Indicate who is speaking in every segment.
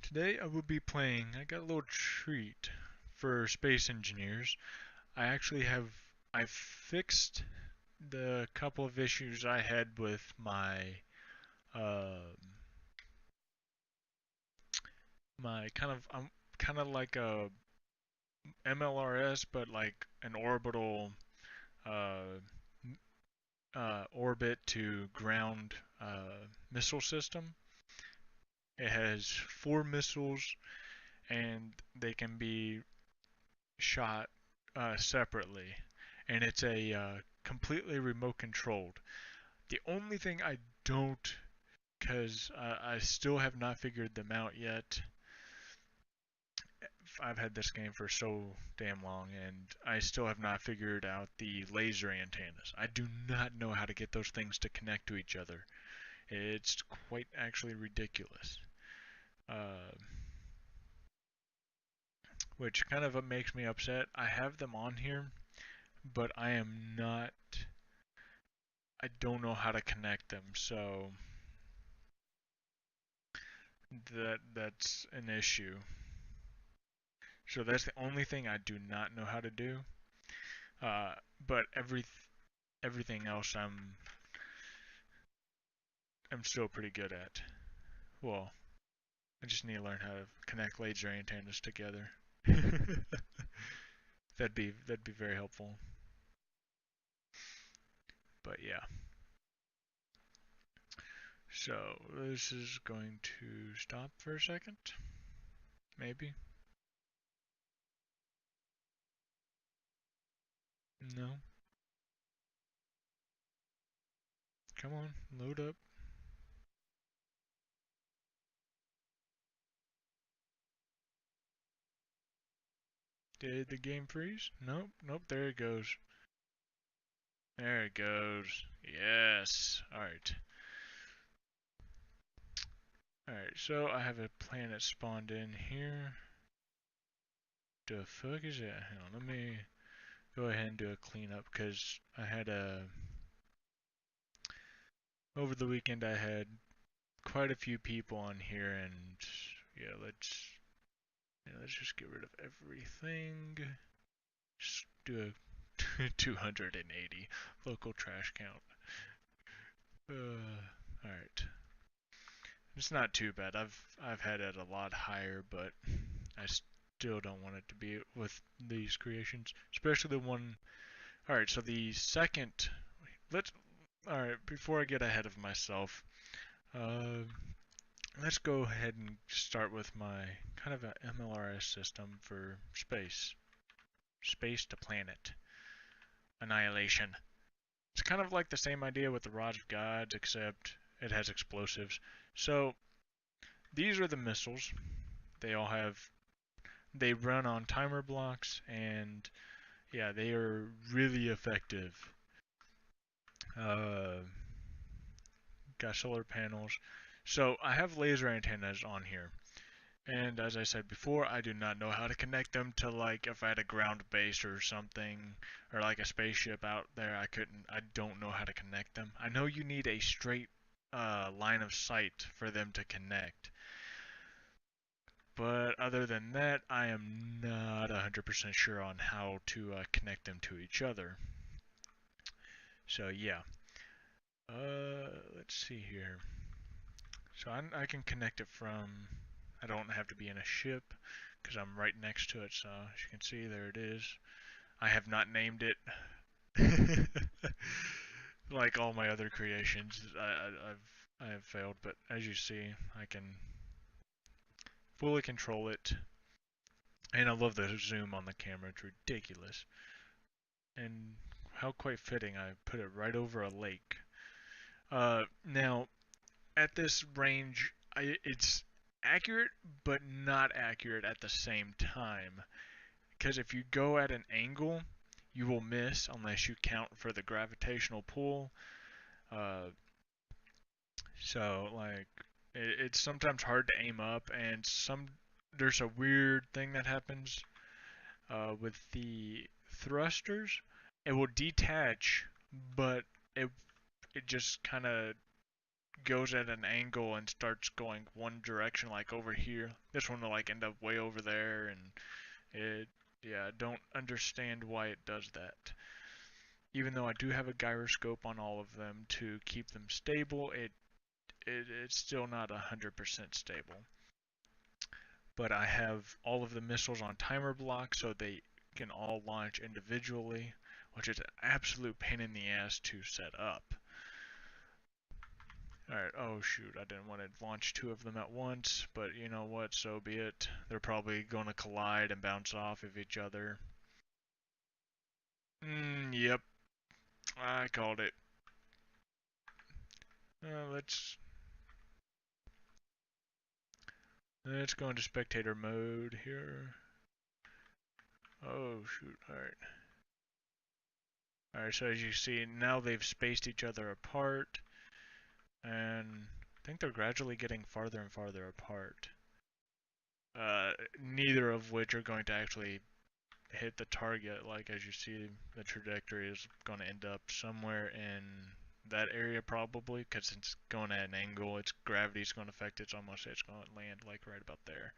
Speaker 1: Today I will be playing. I got a little treat for space engineers. I fixed the couple of issues I had with uh, my I'm kind of like a MLRS, but like an orbital uh, orbit to ground missile system. It has 4 missiles, and they can be shot separately, and it's a completely remote controlled. The only thing I don't, because I still have not figured them out yet. I've had this game for so damn long, and I still have not figured out the laser antennas. I do not know how to get those things to connect to each other. It's quite actually ridiculous. Uh, which kind of makes me upset. I have them on here, but I don't know how to connect them, so that's an issue. So that's the only thing I do not know how to do. But everything else I'm still pretty good at. Well, I just need to learn how to connect laser antennas together. That'd be very helpful. But yeah. So this is going to stop for a second. Maybe. No. Come on, load up. Did the game freeze? Nope, nope, there it goes. There it goes. Yes. Alright. Alright, so I have a planet spawned in here. The fuck is that? Hang on, let me go ahead and do a cleanup because I had over the weekend I had quite a few people on here, and yeah, let's just get rid of everything. Just do a 280 local trash count. Alright. It's not too bad. I've had it a lot higher, but I still don't want it to be with these creations, especially the one. All right, so the second. Let's. All right, before I get ahead of myself, uh, let's go ahead and start with my kind of a MLRS system for space to planet annihilation. It's kind of like the same idea with the Rods of Gods, except it has explosives. So these are the missiles. They all have. They run on timer blocks, and yeah, they are really effective. Uh, got solar panels. So I have laser antennas on here. And as I said before, I do not know how to connect them to, like, if I had a ground base or something, or like a spaceship out there, I don't know how to connect them. I know you need a straight line of sight for them to connect. But other than that, I am not 100% sure on how to connect them to each other. So yeah. Let's see here. So I can connect it from. I don't have to be in a ship because I'm right next to it. So as you can see, there it is. I have not named it. Like all my other creations, I have failed. But as you see, I can fully control it, and I love the zoom on the camera. It's ridiculous, and how quite fitting. I put it right over a lake. Now at this range, it's accurate, but not accurate at the same time. Because if you go at an angle, you will miss unless you count for the gravitational pull. Uh, so, like, it's sometimes hard to aim up, and there's a weird thing that happens with the thrusters. It will detach, but it it just kind of goes at an angle and starts going one direction, like over here. This one will like end up way over there, and it, yeah, don't understand why it does that. Even though I do have a gyroscope on all of them to keep them stable, it's still not 100% stable. But I have all of the missiles on timer block so they can all launch individually, which is an absolute pain in the ass to set up. Alright, oh shoot, I didn't want to launch two of them at once, but you know what, so be it. They're probably going to collide and bounce off of each other. Yep, I called it. Let's go into spectator mode here. Oh shoot, alright. Alright, so as you see, now they've spaced each other apart, and I think they're gradually getting farther and farther apart. Neither of which are going to actually hit the target. Like, as you see, the trajectory is going to end up somewhere in that area probably, because it's going at an angle, its gravity is going to affect it, so I'm going to say it's going to land like right about there.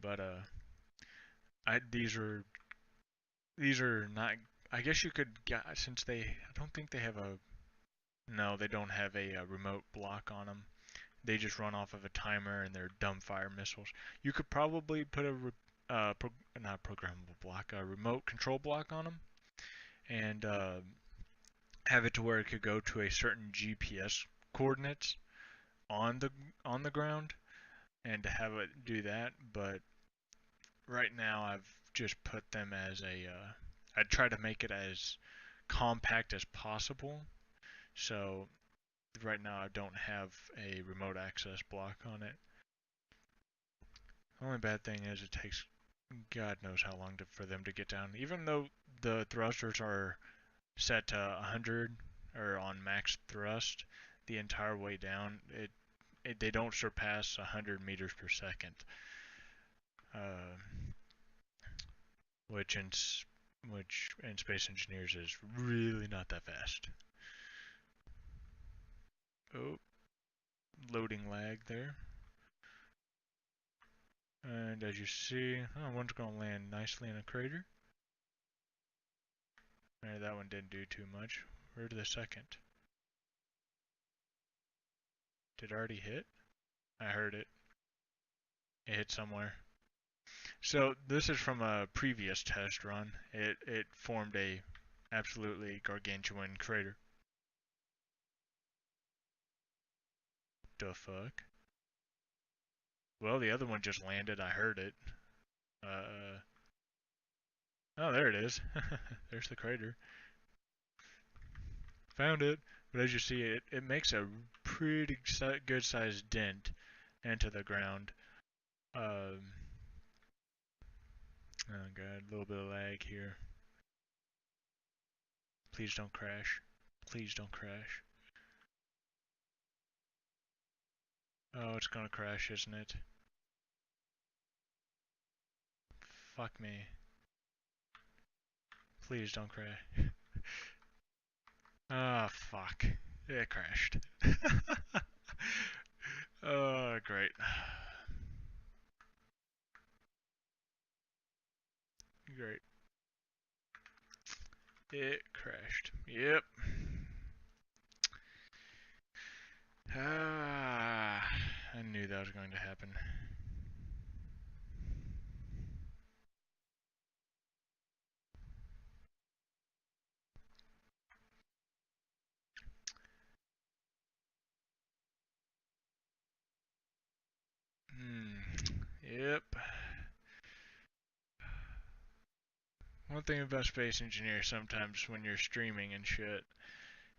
Speaker 1: But these are not, I guess you could, since I don't think they have no, they don't have a remote block on them. They just run off of a timer, and they're dumbfire missiles. You could probably put a not programmable block, a remote control block on them, and have it to where it could go to a certain GPS coordinates on the ground, and to have it do that. But right now, I've just put them as I try to make it as compact as possible. So right now, I don't have a remote access block on it. The only bad thing is it takes God knows how long for them to get down. Even though the thrusters are set to 100 or on max thrust the entire way down, they don't surpass 100 meters per second, which in Space Engineers is really not that fast. Oh, loading lag there. And as you see, one's going to land nicely in a crater. Alright, that one didn't do too much. Where'd the second? Did it already hit? I heard it. It hit somewhere. So this is from a previous test run. It formed a absolutely gargantuan crater. The fuck? Well, the other one just landed. I heard it. Oh, there it is. There's the crater. Found it. But as you see, it makes a pretty good sized dent into the ground. Oh god, a little bit of lag here. Please don't crash. Please don't crash. Oh, it's gonna crash, isn't it? Fuck me. Please don't crash. Ah, fuck. It crashed. Oh, great. Great. It crashed. Yep. Ah, I knew that was going to happen. Yep. One thing about Space Engineer, sometimes when you're streaming and shit,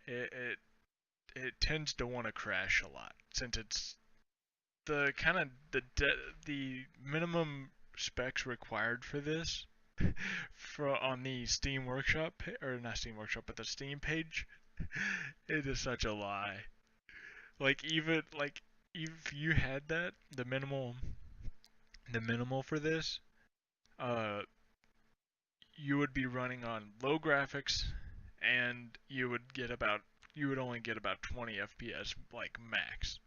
Speaker 1: it it, it tends to want to crash a lot, since it's the kind of the minimum specs required for this on the Steam Workshop, or not Steam Workshop, but the Steam page. It is such a lie. Like, even like if you had that, the minimal for this, uh, you would be running on low graphics, and you would get about you would only get about 20 FPS, like max.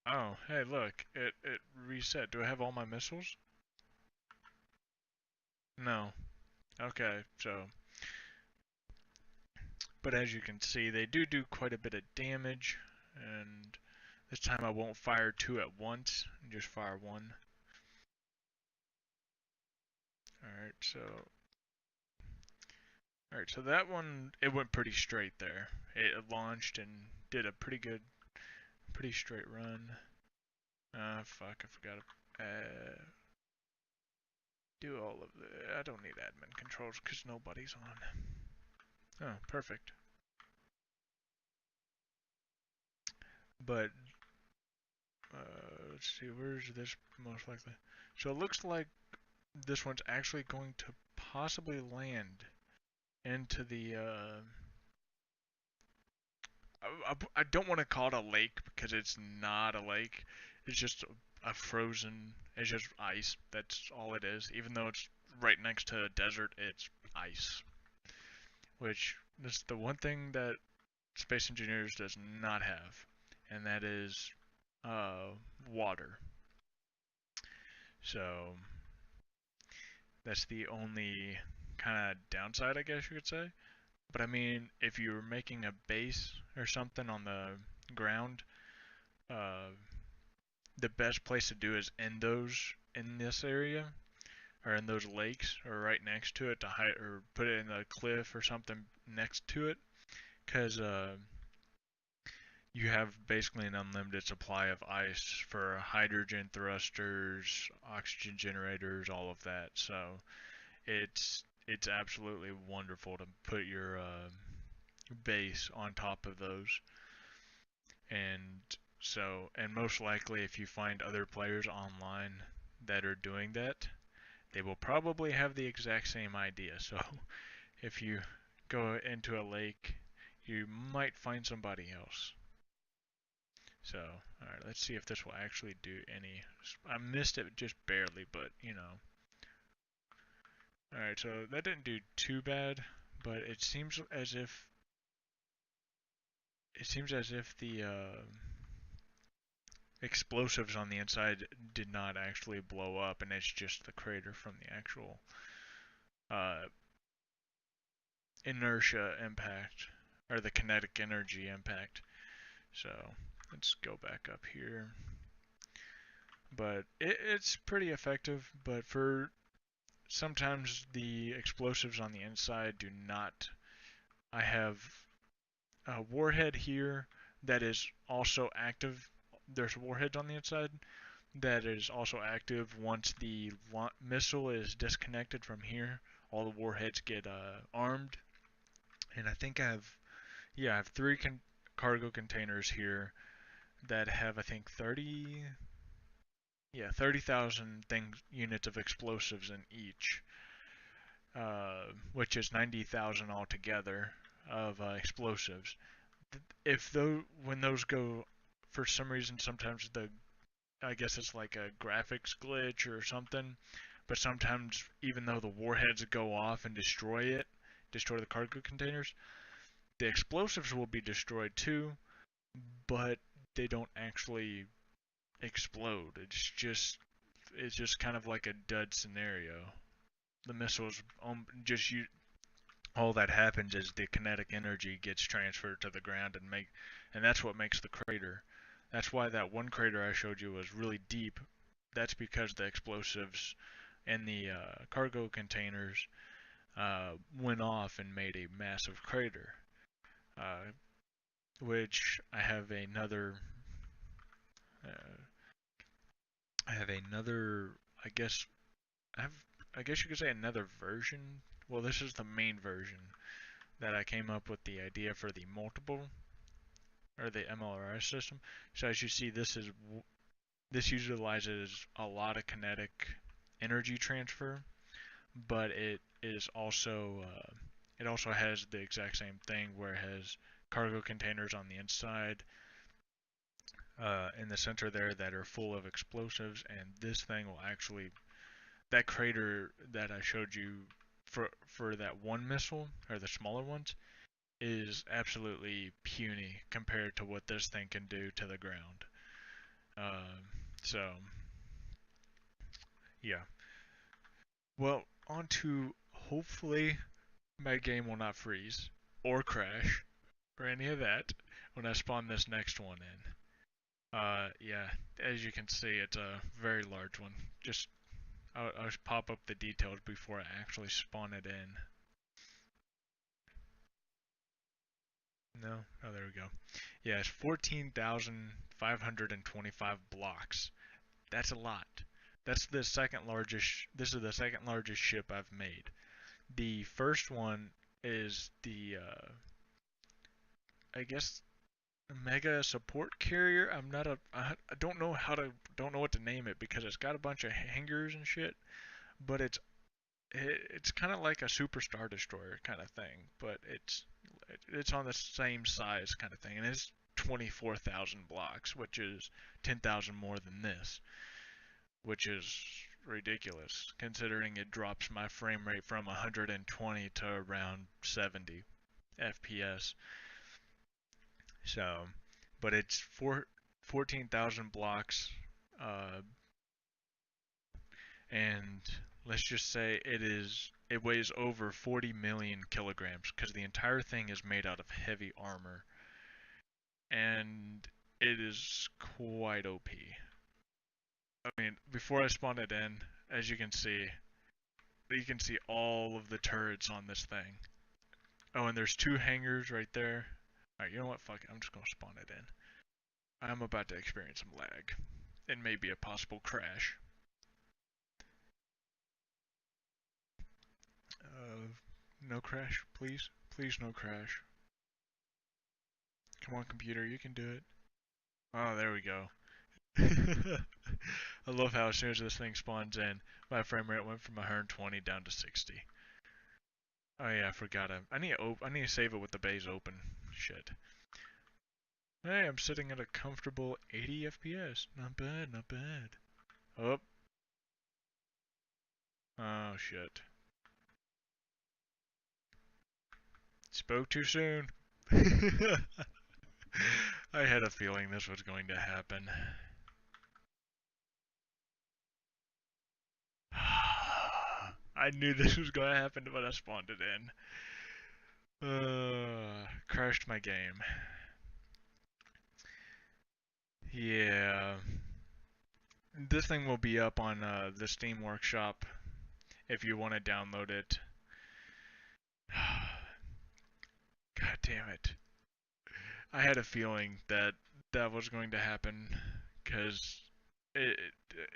Speaker 1: Oh, hey, look, it reset. Do I have all my missiles? No. Okay, so, but as you can see, they do quite a bit of damage, and this time I won't fire two at once, just fire one. Alright, so that one, it went pretty straight there. It launched and did a pretty straight run. Fuck, I forgot to do all of the, I don't need admin controls because nobody's on. Oh, perfect. But, let's see, where's this most likely? So it looks like this one's actually going to possibly land into the, I don't want to call it a lake because it's not a lake. It's just a frozen, it's just ice. That's all it is. Even though it's right next to a desert, it's ice. Which is the one thing that Space Engineers does not have, and that is water. So that's the only kind of downside, I guess you could say. But I mean, if you were making a base or something on the ground, uh, the best place to do is in this area or in those lakes or right next to it to hide or put it in a cliff or something next to it, because you have basically an unlimited supply of ice for hydrogen thrusters, oxygen generators, all of that. So it's absolutely wonderful to put your base on top of those. And and most likely, if you find other players online that are doing that, they will probably have the exact same idea. So if you go into a lake, you might find somebody else. So, alright, let's see if this will actually do any. I missed it just barely, but you know. Alright, so that didn't do too bad, but it seems as if the explosives on the inside did not actually blow up, and it's just the crater from the actual uh, inertia impact, or the kinetic energy impact. So let's go back up here. But it's pretty effective, but for sometimes the explosives on the inside do not. I have a warhead here that is also active. There's warheads on the inside that is also active once the missile is disconnected from here. All the warheads get armed, and I think I have three cargo containers here that have, I think, 30,000 units of explosives in each, which is 90,000 altogether of explosives. When those go, for some reason, sometimes I guess it's like a graphics glitch or something, but sometimes even though the warheads go off and destroy the cargo containers, the explosives will be destroyed too, but they don't actually explode. It's just kind of like a dud scenario. The missiles just you all that happens is the kinetic energy gets transferred to the ground and that's what makes the crater. That's why that one crater I showed you was really deep. That's because the explosives in the cargo containers went off and made a massive crater. Which I have another. Uh, I have another. I guess I have. I guess you could say another version. Well, this is the main version that I came up with the idea for the multiple or the MLRS system. So as you see, this utilizes a lot of kinetic energy transfer, but it also has the exact same thing where it has cargo containers on the inside in the center there that are full of explosives, and this thing will actually, that crater that I showed you for that one missile, or the smaller ones, is absolutely puny compared to what this thing can do to the ground. So yeah. Well, on to, hopefully my game will not freeze or crash or any of that when I spawn this next one in. Yeah, as you can see, it's a very large one. Just I'll just pop up the details before I actually spawn it in. No? Oh, there we go. Yeah, it's 14,525 blocks. That's a lot. That's the second largest. This is the second largest ship I've made. The first one is the, I guess, mega support carrier. I don't know don't know what to name it because it's got a bunch of hangars and shit. But it's kind of like a super star destroyer kind of thing, but it's on the same size kind of thing, and it's 24,000 blocks, which is 10,000 more than this, which is ridiculous considering it drops my frame rate from 120 to around 70 FPS. So, but it's 14,000 blocks, uh, and let's just say it weighs over 40 million kilograms because the entire thing is made out of heavy armor, and it is quite OP. I mean, before I spawn it in, as you can see all of the turrets on this thing. Oh, and there's two hangars right there. Alright, you know what, fuck it, I'm just gonna spawn it in. I'm about to experience some lag, and maybe a possible crash. No crash, please. Please no crash. Come on, computer, you can do it. Oh, there we go. I love how as soon as this thing spawns in, my frame rate went from 120 down to 60. Oh yeah, I forgot. I need to save it with the base open. Shit. Hey, I'm sitting at a comfortable 80 FPS. Not bad, not bad. Oh. Oh shit. Spoke too soon. I had a feeling this was going to happen. I knew this was going to happen when I spawned it in. Crashed my game. Yeah. This thing will be up on the Steam Workshop if you want to download it. God damn it. I had a feeling that that was going to happen because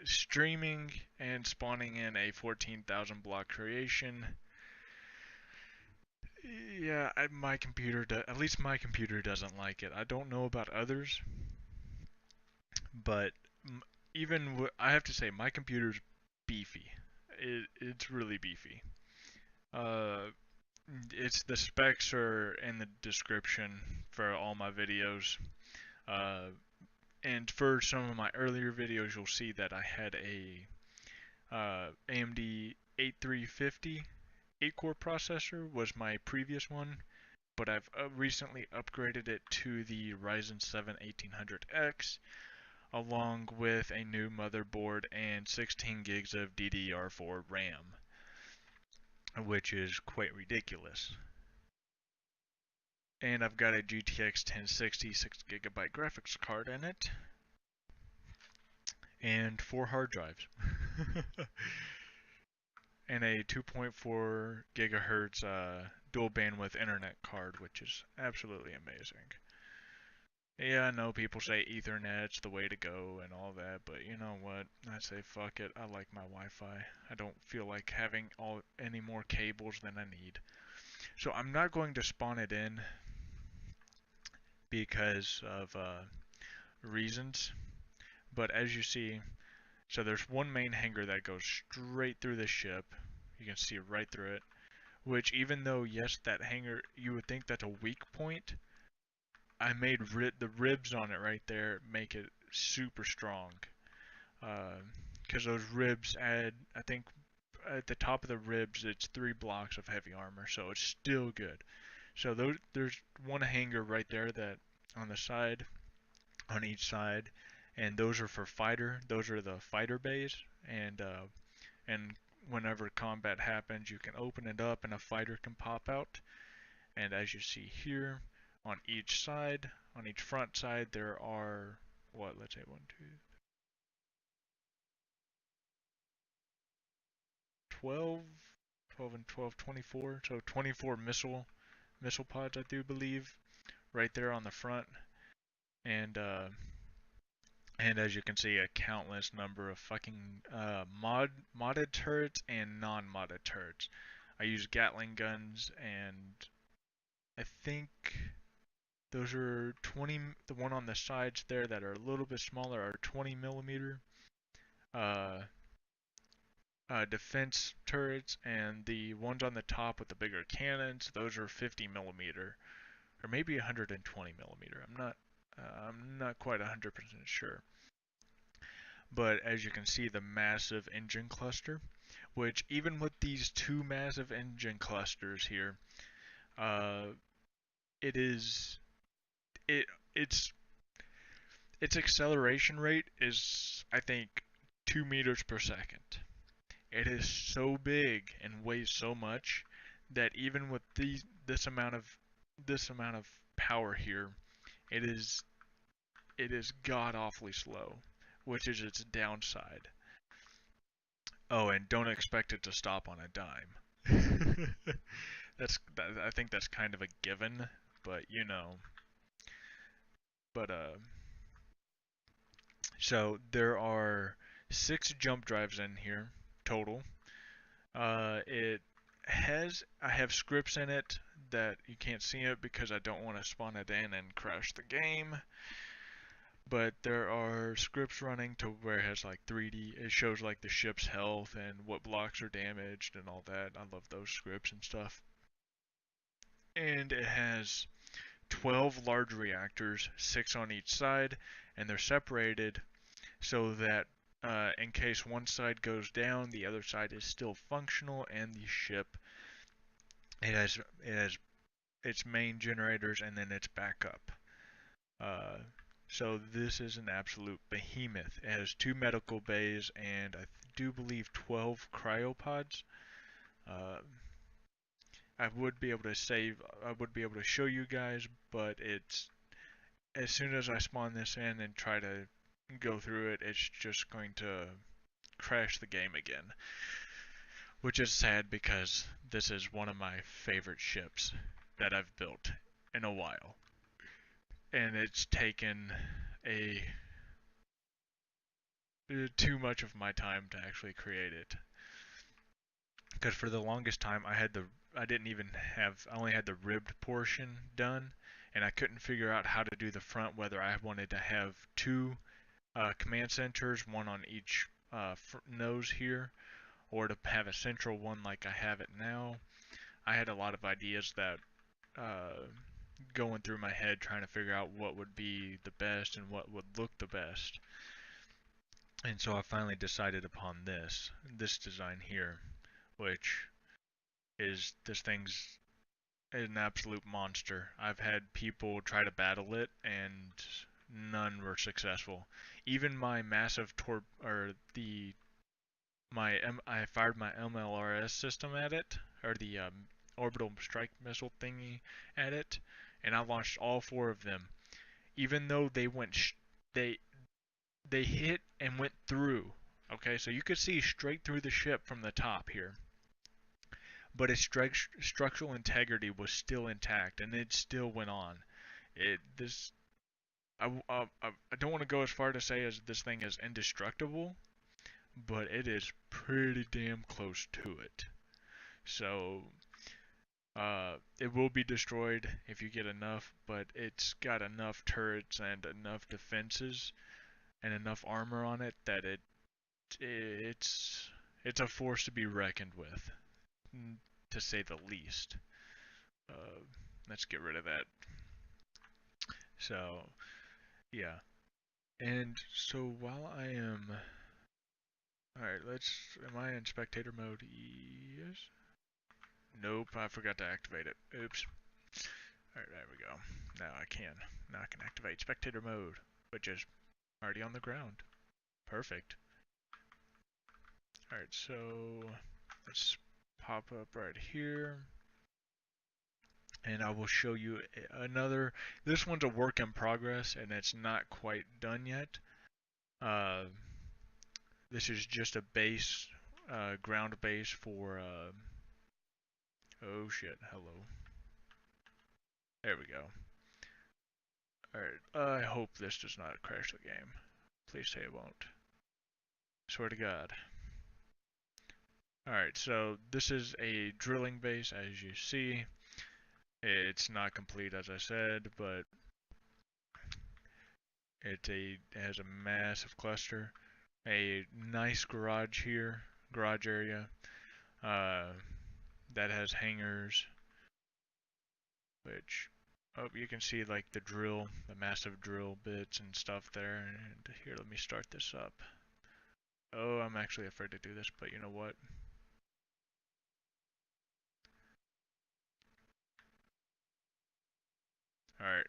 Speaker 1: streaming and spawning in a 14,000 block creation. Yeah, my computer at least my computer doesn't like it. I don't know about others, but even I have to say my computer's beefy. It's really beefy. Uh, it's the specs are in the description for all my videos. Uh, and for some of my earlier videos, you'll see that I had a AMD 8350 8-core processor was my previous one, but I've recently upgraded it to the Ryzen 7 1800X, along with a new motherboard and 16 gigs of DDR4 RAM, which is quite ridiculous. And I've got a GTX 1060 6GB graphics card in it, and 4 hard drives. And a 2.4 gigahertz dual bandwidth internet card, which is absolutely amazing. Yeah, I know people say Ethernet's the way to go and all that, but you know what? I say fuck it. I like my Wi-Fi. I don't feel like having any more cables than I need. So I'm not going to spawn it in because of reasons. But as you see, so there's one main hangar that goes straight through the ship. You can see right through it. Which, even though, yes, that hangar, you would think that's a weak point, I made the ribs on it right there make it super strong. Because those ribs add, I think, at the top of the ribs, it's 3 blocks of heavy armor, so it's still good. So there's one hanger right there that on the side, on each side, and those are for fighter. Those are the fighter bays, and whenever combat happens, you can open it up and a fighter can pop out. And as you see here, on each side, on each front side, there are what? Let's say 1, 2, 12, 12 and 12, 24. So 24 missile pods, I do believe, right there on the front. And and as you can see, a countless number of fucking modded turrets and non-modded turrets. I use Gatling guns, and I think those are 20. The one on the sides there that are a little bit smaller are 20 millimeter uh, defense turrets, and the ones on the top with the bigger cannons, those are 50 millimeter, or maybe 120 millimeter. I'm not quite 100% sure. But as you can see, the massive engine cluster, which even with these two massive engine clusters here, uh, it is it its its acceleration rate is, I think, 2 meters per second. It is so big and weighs so much that even with this amount of power here, it is god awfully slow, which is its downside. Oh, and don't expect it to stop on a dime. I think that's kind of a given, but you know. But so there are 6 jump drives in here total. I have scripts in it that you can't see it because I don't want to spawn it in and crash the game. But there are scripts running to where it has like 3D. It shows like the ship's health and what blocks are damaged and all that. I love those scripts and stuff. And it has 12 large reactors, 6 on each side, and they're separated so that in case one side goes down, the other side is still functional, and the ship it has its main generators and then its backup. Uh, so this is an absolute behemoth. It has 2 medical bays and I do believe 12 cryopods. Uh, I would be able to show you guys, but it's as soon as I spawn this in and try to go through it, it's just going to crash the game again. Which is sad because this is one of my favorite ships that I've built in a while. And it's taken too much of my time to actually create it. Because for the longest time I only had the ribbed portion done, and I couldn't figure out how to do the front, whether I wanted to have 2 command centers, one on each nose here, or to have a central one like I have it now. I had a lot of ideas that going through my head trying to figure out what would be the best and what would look the best. And so I finally decided upon this design here, which is, this thing's an absolute monster. I've had people try to battle it and none were successful. Even my massive I fired my MLRS system at it, or the orbital strike missile thingy at it, and I launched all 4 of them. Even though they hit and went through. Okay, so you could see straight through the ship from the top here, but its structural integrity was still intact, and it still went on. I don't want to go as far to say as this thing is indestructible, but it is pretty damn close to it. So it will be destroyed if you get enough, but it's got enough turrets and enough defenses and enough armor on it that it's a force to be reckoned with, to say the least. Let's get rid of that. So yeah, and so while I am Alright, am I in spectator mode? Yes. Nope, I forgot to activate it. Oops. Alright, there we go. Now I can. Now I can activate spectator mode, which is already on the ground. Perfect. Alright, so let's pop up right here. And I will show you another. This one's a work in progress, and it's not quite done yet. This is just a base, ground base for, oh shit, hello. There we go. Alright, I hope this does not crash the game. Please say it won't. Swear to God. Alright, so this is a drilling base, as you see. It's not complete, as I said, but it has a massive cluster. A nice garage here, garage area, that has hangars, which, oh, you can see like the drill, the massive drill bits and stuff there. And here, let me start this up. Oh, I'm actually afraid to do this, but you know what? Alright.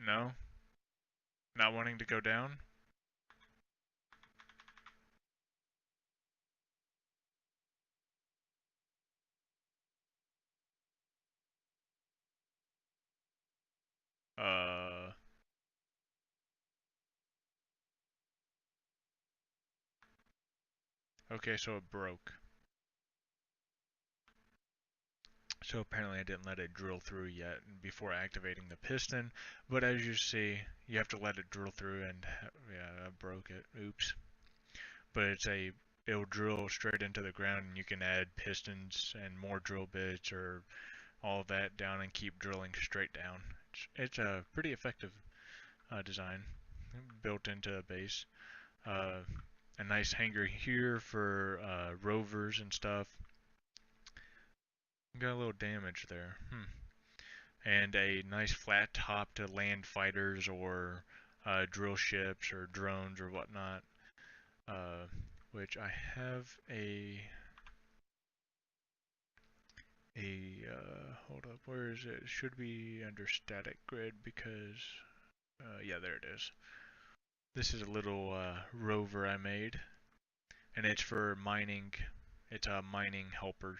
Speaker 1: No? Not wanting to go down? Uh, okay, so it broke. So apparently I didn't let it drill through yet before activating the piston, but as you see, you have to let it drill through, and yeah, I broke it. Oops. But it'll drill straight into the ground, and you can add pistons and more drill bits or all of that down and keep drilling straight down. It's a pretty effective design built into a base. Uh, a nice hangar here for rovers and stuff. Got a little damage there. And a nice flat top to land fighters or drill ships or drones or whatnot. Which I have hold up, where is it? It should be under static grid because yeah, there it is. This is a little rover I made, and it's for mining. It's a mining helper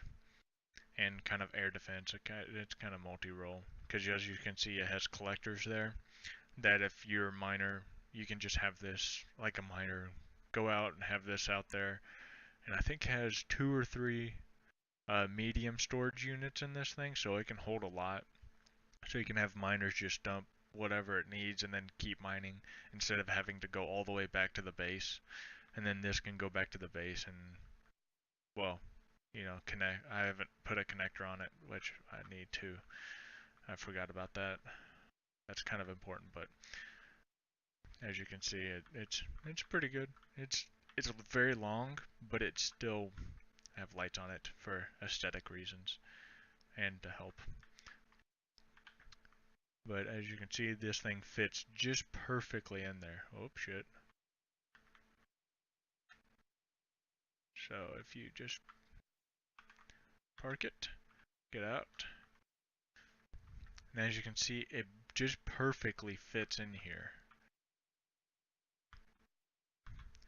Speaker 1: and kind of air defense. It's kind of multi-role because as you can see, it has collectors there. That if you're a miner, you can just have this like a miner. Go out and have this out there, and I think it has 2 or 3 medium storage units in this thing, so it can hold a lot. So you can have miners just dump whatever it needs and then keep mining instead of having to go all the way back to the base. And then this can go back to the base and, well, connect. I haven't put a connector on it, which I need to. I forgot about that. That's kind of important, but as you can see, it's pretty good. It's very long, but it still have lights on it for aesthetic reasons and to help. But as you can see, this thing fits just perfectly in there. Oh, shit. So if you just park it, get out, and as you can see, it just perfectly fits in here.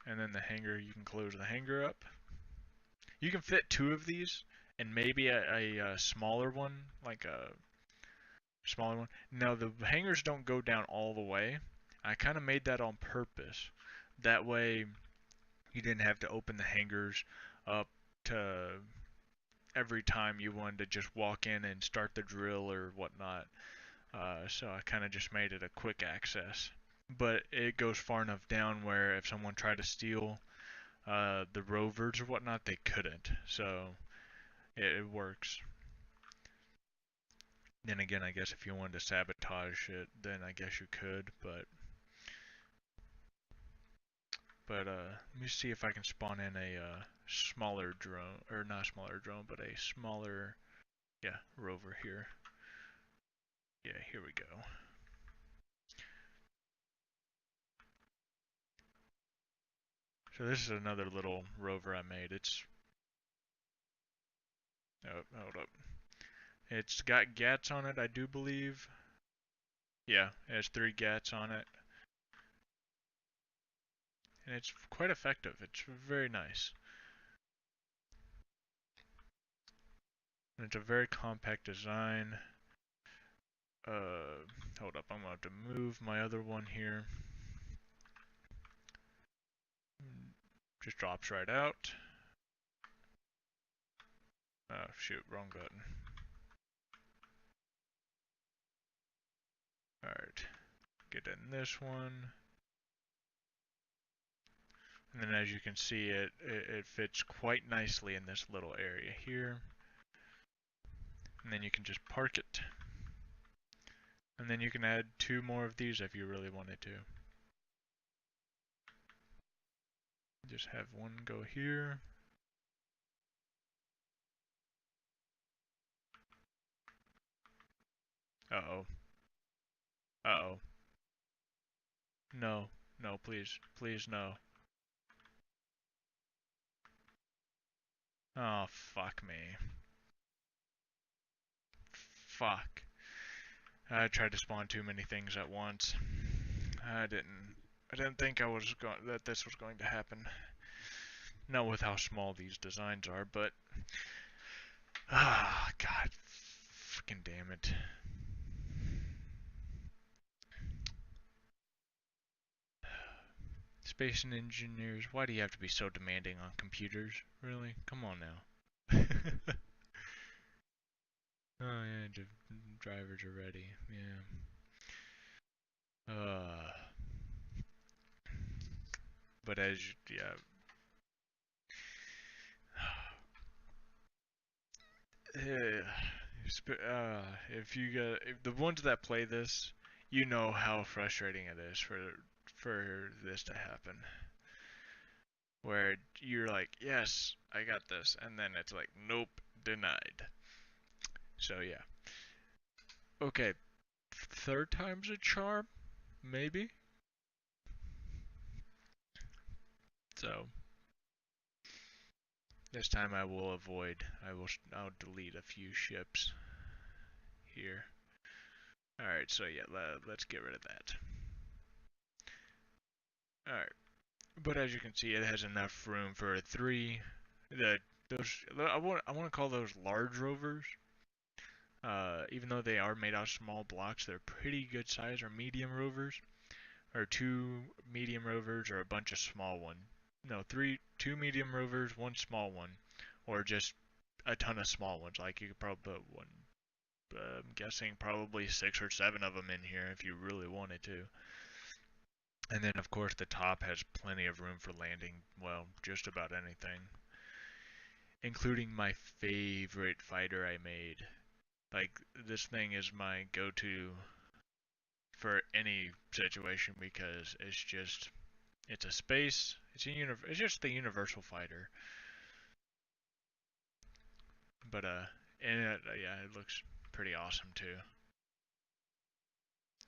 Speaker 1: And then the hanger, you can close the hanger up. You can fit 2 of these, and maybe a smaller one, like a smaller one. Now the hangers don't go down all the way. I kind of made that on purpose. That way you didn't have to open the hangers up to every time you wanted to just walk in and start the drill or whatnot. So I kind of just made it a quick access. But it goes far enough down where if someone tried to steal the rovers or whatnot, they couldn't. So it works. Then again, I guess if you wanted to sabotage it, then I guess you could. But let me see if I can spawn in a smaller drone, or not smaller drone, but a smaller, yeah, rover here. Yeah, here we go. So this is another little rover I made. It's, oh, hold up. It's got GATs on it, I do believe. Yeah, it has 3 GATs on it. And it's quite effective. It's very nice. And it's a very compact design. Hold up, I'm going to have to move my other one here. Just drops right out. Oh shoot, wrong button. Alright, get in this one. And then as you can see, it fits quite nicely in this little area here. And then you can just park it. And then you can add 2 more of these if you really wanted to. Just have one go here. Uh-oh. Uh-oh. No. No, please. Please, no. Oh, fuck me. Fuck. I tried to spawn too many things at once. I didn't think that this was going to happen. Not with how small these designs are, but God, fucking damn it. Space and engineers, why do you have to be so demanding on computers? Really? Come on now. Oh yeah, drivers are ready. Yeah. But yeah. If the ones that play this, you know how frustrating it is for this to happen. Where you're like, yes, I got this, and then it's like, nope, denied. So yeah. Okay, 3rd time's a charm, maybe. So this time I will avoid. I'll delete a few ships here. All right, so yeah, let's get rid of that. All right, but as you can see, it has enough room for 3. I want to call those large rovers. Even though they are made out of small blocks, they're pretty good size, or medium rovers, or 2 medium rovers, or a bunch of small ones. No, 2 medium rovers, 1 small one, or just a ton of small ones. Like you could probably put one. I'm guessing probably 6 or 7 of them in here if you really wanted to. And then of course the top has plenty of room for landing, well, just about anything. Including my favorite fighter I made. Like, this thing is my go-to for any situation because it's a space, it's just the universal fighter. But, yeah, it looks pretty awesome too.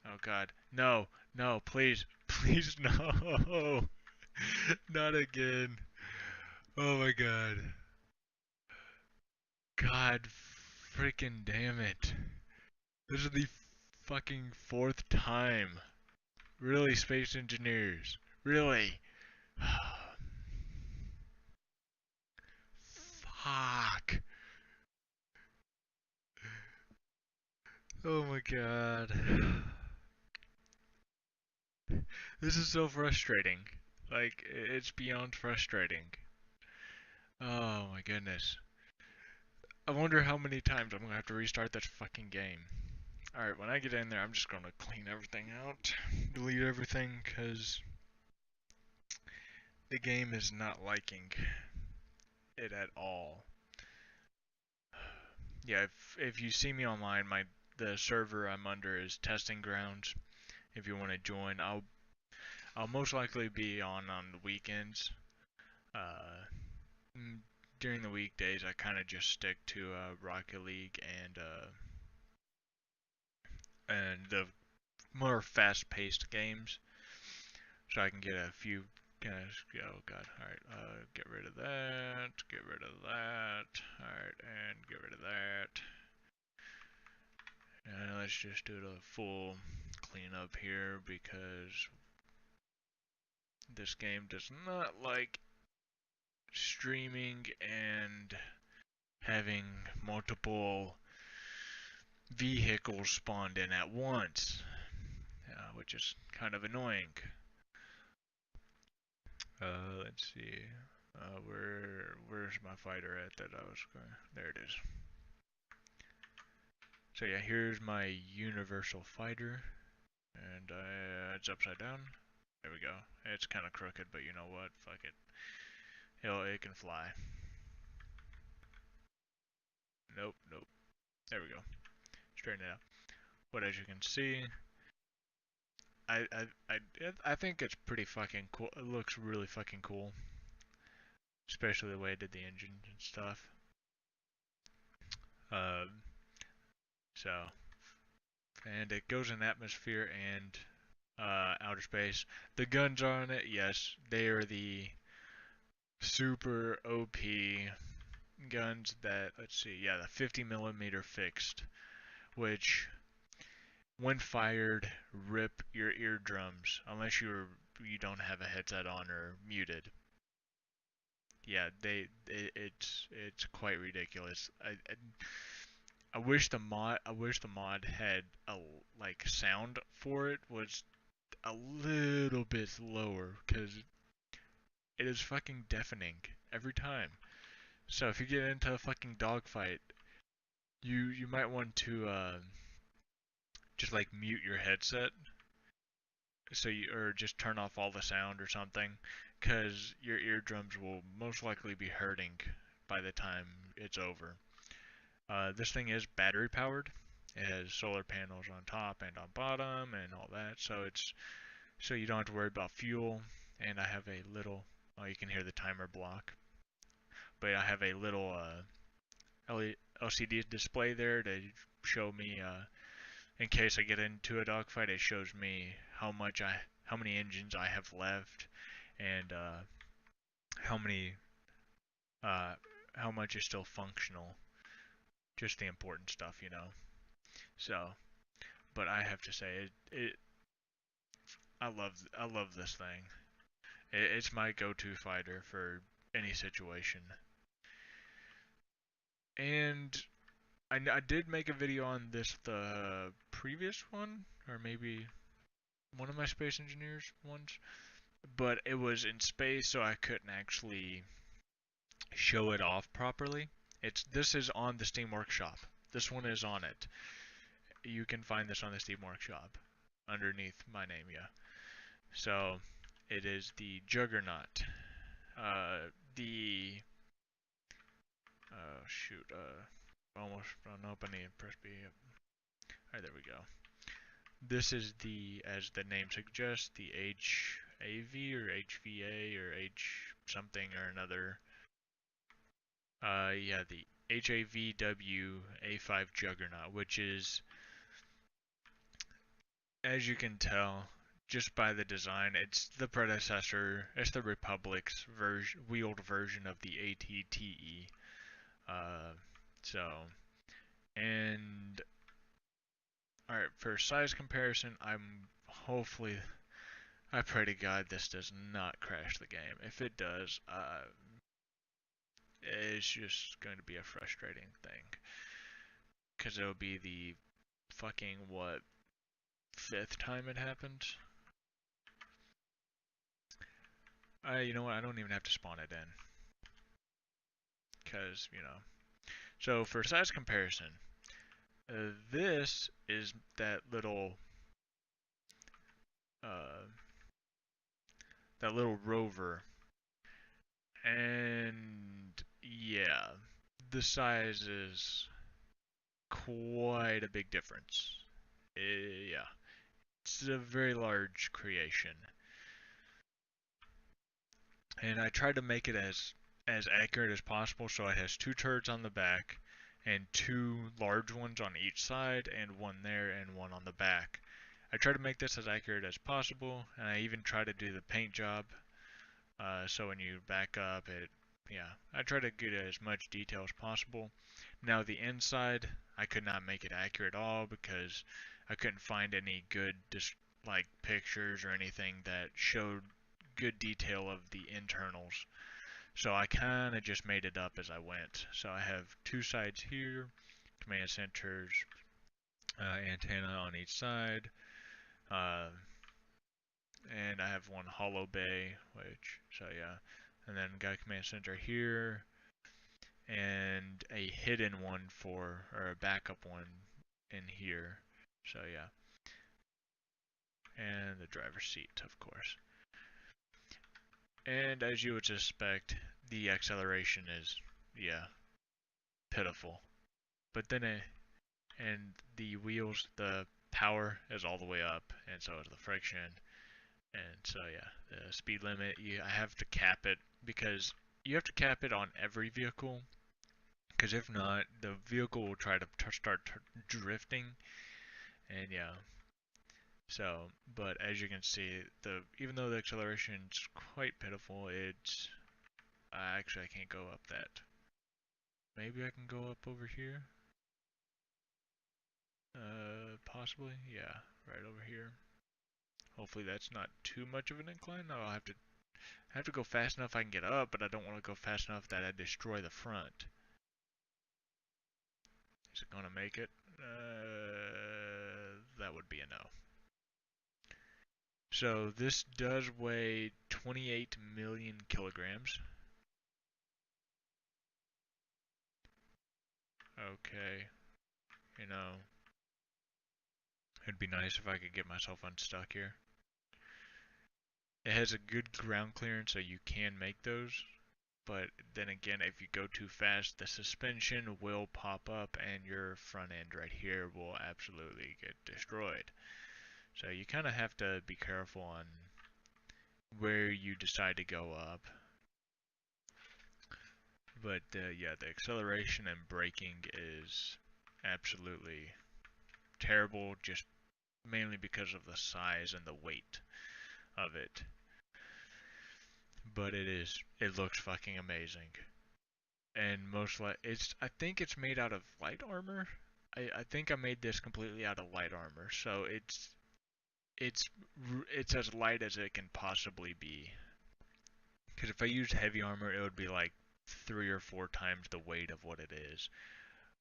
Speaker 1: Oh god, no, no, please, please, no, not again. Oh my god. God freaking damn it. This is the fucking 4th time. Really, space engineers? Really? Fuck. Oh my god. This is so frustrating. Like, it's beyond frustrating. Oh my goodness. I wonder how many times I'm gonna have to restart this fucking game. Alright, when I get in there, I'm just gonna clean everything out, delete everything, because the game is not liking it at all. Yeah, if you see me online, the server I'm under is Testing Grounds. If you want to join, I'll most likely be on the weekends. Uh, During the weekdays, I kind of just stick to Rocket League and the more fast-paced games, so I can get a few Oh god, alright, get rid of that, get rid of that, alright, and get rid of that. And let's just do a full cleanup here because this game does not like streaming and having multiple vehicles spawned in at once, which is kind of annoying. Let's see. Where's my fighter at that I was going? There it is. So yeah, here's my universal fighter, and it's upside down. There we go. It's kind of crooked, but you know what? Fuck it. It can fly. Nope, nope. There we go. Straighten it out. But as you can see, I think it's pretty fucking cool. It looks really fucking cool, especially the way I did the engine and stuff. Um, so, and it goes in atmosphere and outer space. The guns on it, yes, they are the super OP guns that, let's see, yeah, the 50mm fixed, which when fired rip your eardrums unless you don't have a headset on or muted. Yeah, it's quite ridiculous. I wish the mod had a like sound for it was a little bit lower because it is fucking deafening every time. So if you get into a fucking dogfight, you might want to just like mute your headset, so you or just turn off all the sound or something, because your eardrums will most likely be hurting by the time it's over. This thing is battery powered. It has solar panels on top and on bottom and all that, so you don't have to worry about fuel. And I have a little, oh, you can hear the timer block, but I have a little LCD display there to show me, in case I get into a dogfight, it shows me how many engines I have left, and how many, uh, how much is still functional. Just the important stuff, you know. So, but I have to say, I love this thing. It's my go-to fighter for any situation. And I did make a video on this the previous one, or maybe one of my Space Engineers ones, but it was in space, so I couldn't actually show it off properly. This is on the Steam Workshop. This one is on it. You can find this on the Steam Workshop underneath my name, yeah. So it is the Juggernaut. The shoot, almost don't open the press B. Alright, there we go. This is the, as the name suggests, the HAV or HVA or H something or another. Yeah, the HAVW A5 Juggernaut, which is, as you can tell, just by the design, it's the predecessor, it's the Republic's wheeled version of the ATTE. Uh, so, and, alright, for size comparison, I pray to God this does not crash the game. If it does, it's just going to be a frustrating thing. Because it'll be the fucking, what, 5th time it happened? You know what, I don't even have to spawn it in. Because, you know. So, for size comparison, this is uh, that little rover. And, yeah, the size is quite a big difference. Yeah, it's a very large creation. And I tried to make it as accurate as possible, so it has 2 turrets on the back and 2 large ones on each side and one there and one on the back. I tried to make this as accurate as possible, and I even tried to do the paint job So when you back up, yeah, I try to get as much detail as possible. Now the inside, I could not make it accurate at all because I couldn't find any good like pictures or anything that showed good detail of the internals. So I kind of just made it up as I went. So I have two sides here, command centers, antenna on each side, uh, and I have one hollow bay, so yeah, and then got a command center here, and a hidden one or a backup one in here, so yeah, and the driver's seat, of course. And as you would suspect, the acceleration is, yeah, pitiful. But then and the wheels, the power is all the way up, and so is the friction. And so yeah, the speed limit, I have to cap it because you have to cap it on every vehicle, because if not, the vehicle will try to start drifting, and yeah. So, but as you can see, even though the acceleration is quite pitiful, actually I can't go up that. Maybe I can go up over here. Possibly, yeah, right over here. Hopefully that's not too much of an incline. No, I have to go fast enough I can get up, but I don't want to go fast enough that I destroy the front. Is it gonna make it? That would be a no. So this does weigh 28 million kilograms. Okay, you know, it'd be nice if I could get myself unstuck here. It has a good ground clearance, so you can make those. But then again, if you go too fast, the suspension will pop up and your front end right here will absolutely get destroyed. So you kind of have to be careful on where you decide to go up. But yeah, the acceleration and braking is absolutely terrible, just mainly because of the size and the weight of it. But it looks fucking amazing. And I think it's made out of light armor. I think I made this completely out of light armor, so it's it's as light as it can possibly be. Because if I used heavy armor, it would be like 3 or 4 times the weight of what it is,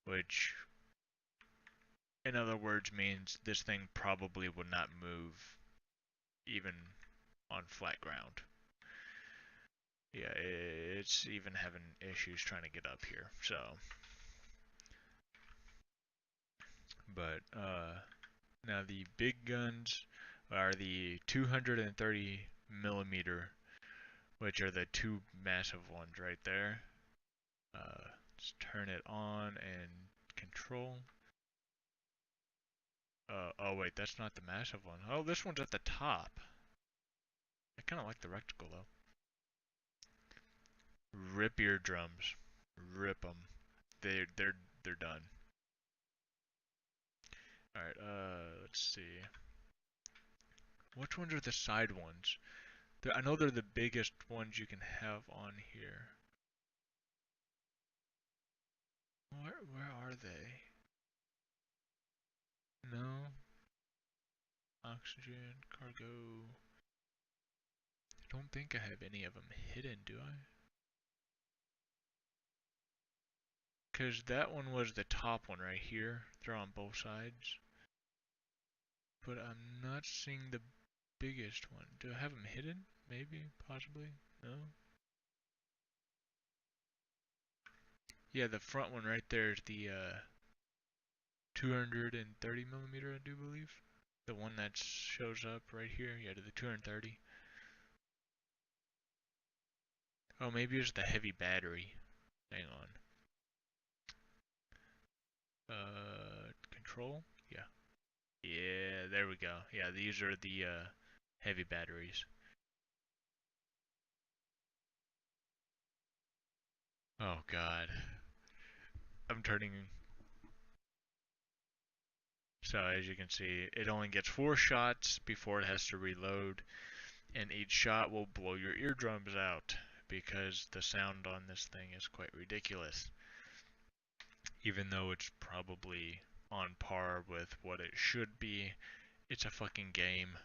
Speaker 1: which in other words means this thing probably would not move even on flat ground. Yeah, it's even having issues trying to get up here. So, but now the big guns are the 230 millimeter, which are the two massive ones right there. Let's turn it on and control. Oh wait, that's not the massive one. Oh, this one's at the top. I kind of like the rectangle though. Rip eardrums. Rip them. They're done. All right. Let's see. Which ones are the side ones? I know they're the biggest ones you can have on here. Where are they? No. Oxygen, cargo. I don't think I have any of them hidden, do I? Because that one was the top one right here. They're on both sides. But I'm not seeing the biggest one. Do I have them hidden? Maybe, possibly. No. Yeah, the front one right there is the 230 millimeter, I do believe. The one that shows up right here. Yeah, to the 230. Oh, maybe it's the heavy battery. Hang on. Control? Yeah. Yeah, there we go. Yeah, these are the heavy batteries. Oh god. I'm turning. So as you can see, it only gets 4 shots before it has to reload. and each shot will blow your eardrums out because the sound on this thing is quite ridiculous. Even though it's probably on par with what it should be, it's a fucking game.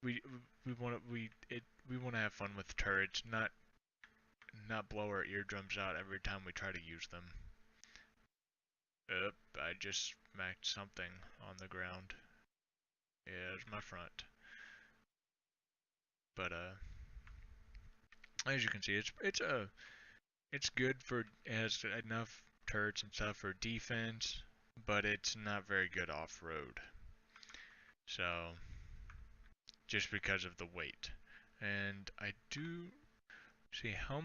Speaker 1: We we want to we want to have fun with turrets, not blow our eardrums out every time we try to use them. I just smacked something on the ground. Yeah, it's my front. But as you can see, it's good for, it has enough turrets and stuff for defense, but it's not very good off-road. So just because of the weight. And I do see how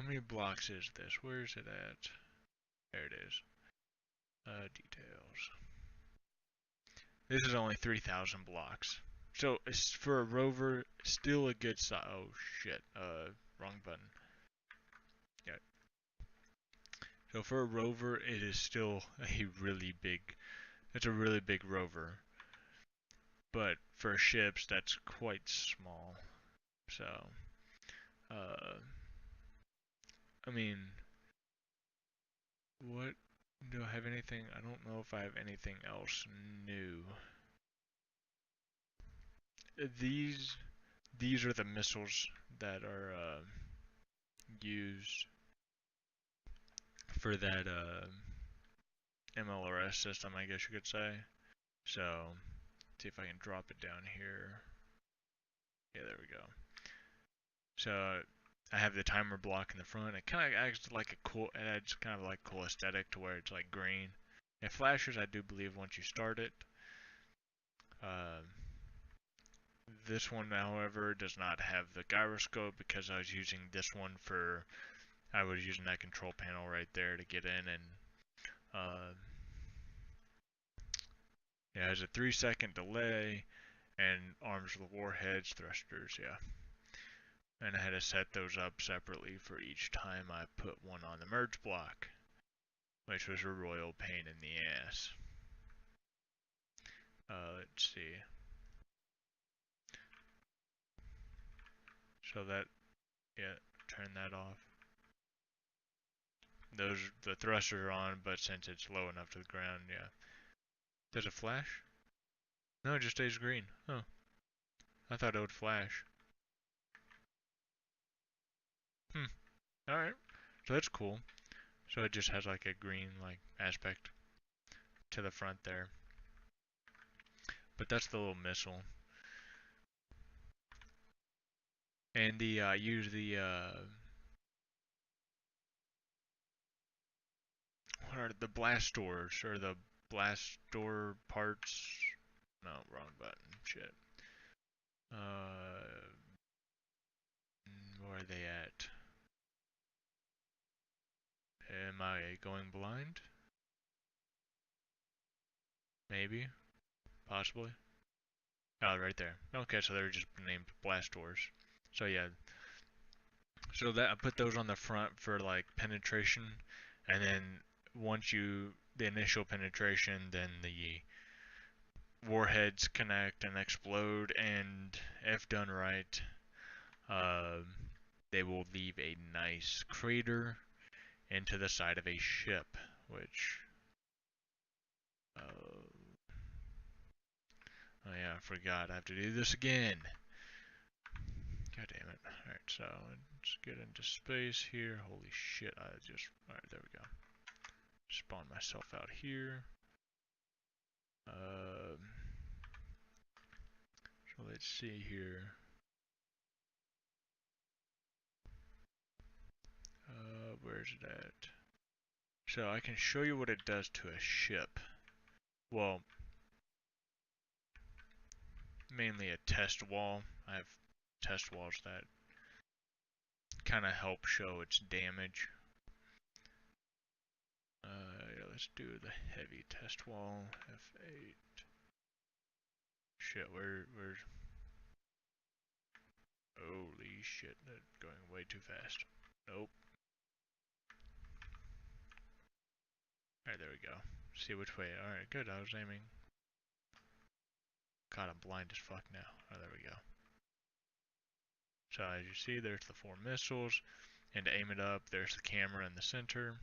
Speaker 1: many blocks is this? Where is it at? There it is. Details. This is only 3,000 blocks. So it's, for a rover, still a good size. Oh shit. Wrong button. Yeah. So for a rover, it is still a really big. It's a really big rover. But for ships, that's quite small. So, uh, I mean, what do I have anything? I don't know if I have anything else new. These are the missiles that are used for that MLRS system, I guess you could say. So, see if I can drop it down here. Yeah, there we go. So I have the timer block in the front. It kind of acts like a cool, it adds kind of like cool aesthetic to where it's like green. It flashes, I do believe, once you start it. Uh, this one, however, does not have the gyroscope because I was using this one for, I was using that control panel right there to get in, and yeah, it has a 3-second delay and arms with warheads, thrusters, yeah. And I had to set those up separately for each time I put one on the merge block, which was a royal pain in the ass. Let's see. So that, yeah, turn that off. The thrusters are on, but since it's low enough to the ground, yeah. Does it flash? No, it just stays green. Oh, I thought it would flash. Alright, so that's cool. So it just has like a green like aspect to the front there. But that's the little missile. And I use the what are the blast doors or the blast door parts? No, wrong button. Shit. Where are they at? Am I going blind? Maybe, possibly. Oh, right there. Okay, so they're just named blast doors. So yeah, so that I put those on the front for like penetration, and then once the initial penetration, then the warheads connect and explode, and if done right, uh, they will leave a nice crater into the side of a ship, which, oh yeah, I forgot, I have to do this again. God damn it. Alright, so let's get into space here. Holy shit, alright, there we go. Spawn myself out here. So let's see here. Where's it at? So I can show you what it does to a ship. Well, mainly a test wall. I have test walls that kind of help show its damage. Yeah, let's do the heavy test wall. F8. Shit, where's... Holy shit, that's going way too fast. Nope. Alright, there we go. See which way. Alright, good, I was aiming. God, I'm blind as fuck now. Oh, there we go. So as you see, there's the 4 missiles, and to aim it up, there's the camera in the center.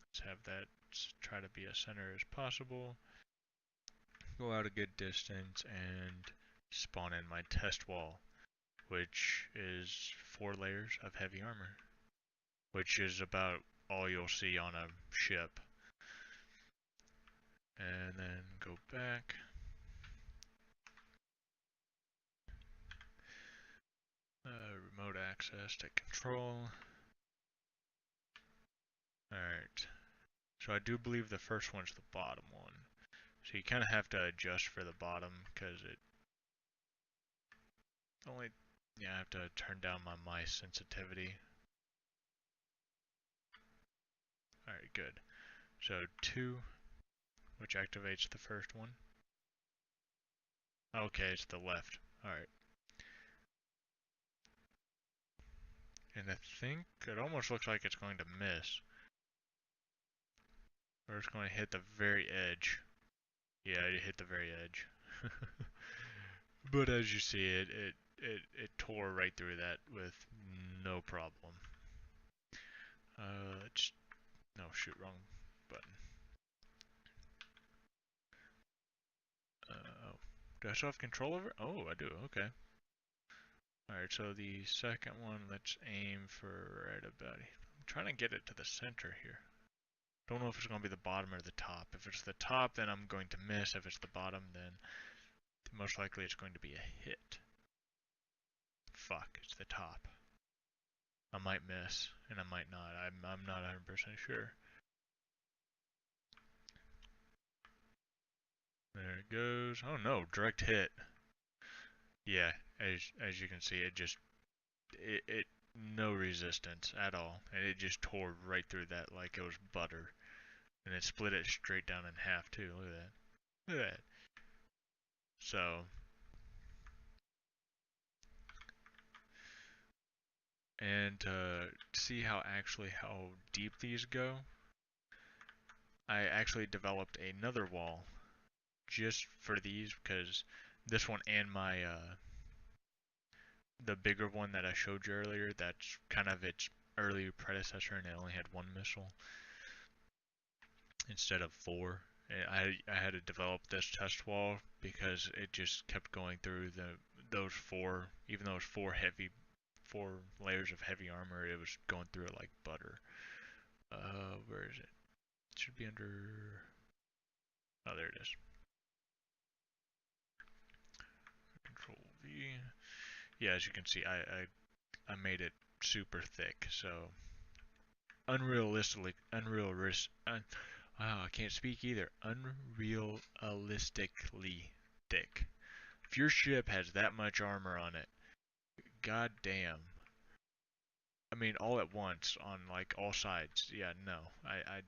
Speaker 1: Let's have that try to be as center as possible. Go out a good distance and spawn in my test wall, which is 4 layers of heavy armor, which is about all you'll see on a ship. And then go back. Remote access to control. Alright. So I do believe the first one's the bottom one. So you kind of have to adjust for the bottom because it only, yeah, I have to turn down my mice sensitivity. Alright, good. So 2, which activates the first one. Okay, it's the left. Alright. And I think it almost looks like it's going to miss. Or it's going to hit the very edge. Yeah, it hit the very edge. But as you see, it tore right through that with no problem. No, shoot, wrong button. Oh, do I still have control over it? Oh, I do, okay. Alright, so the second one, let's aim for right about here. I'm trying to get it to the center here. Don't know if it's going to be the bottom or the top. If it's the top, then I'm going to miss. If it's the bottom, then most likely it's going to be a hit. Fuck, it's the top. I might miss, and I might not. I'm not 100% sure. There it goes. Oh no, direct hit. Yeah, as you can see, it no resistance at all, and it just tore right through that like it was butter, and it split it straight down in half too. Look at that. Look at that. So, and to see how deep these go, I actually developed another wall just for these because this one and my the bigger one that I showed you earlier, that's kind of its early predecessor, and it only had 1 missile instead of 4. I had to develop this test wall because it just kept going through those 4, even though it's 4 layers of heavy armor, it was going through it like butter. Where is it? It should be under. Oh, there it is. Control V. Yeah, as you can see, I made it super thick, so unrealistically, wow, I can't speak either. Unrealistically thick. If your ship has that much armor on it, god damn. I mean, all at once on like all sides. Yeah, no, I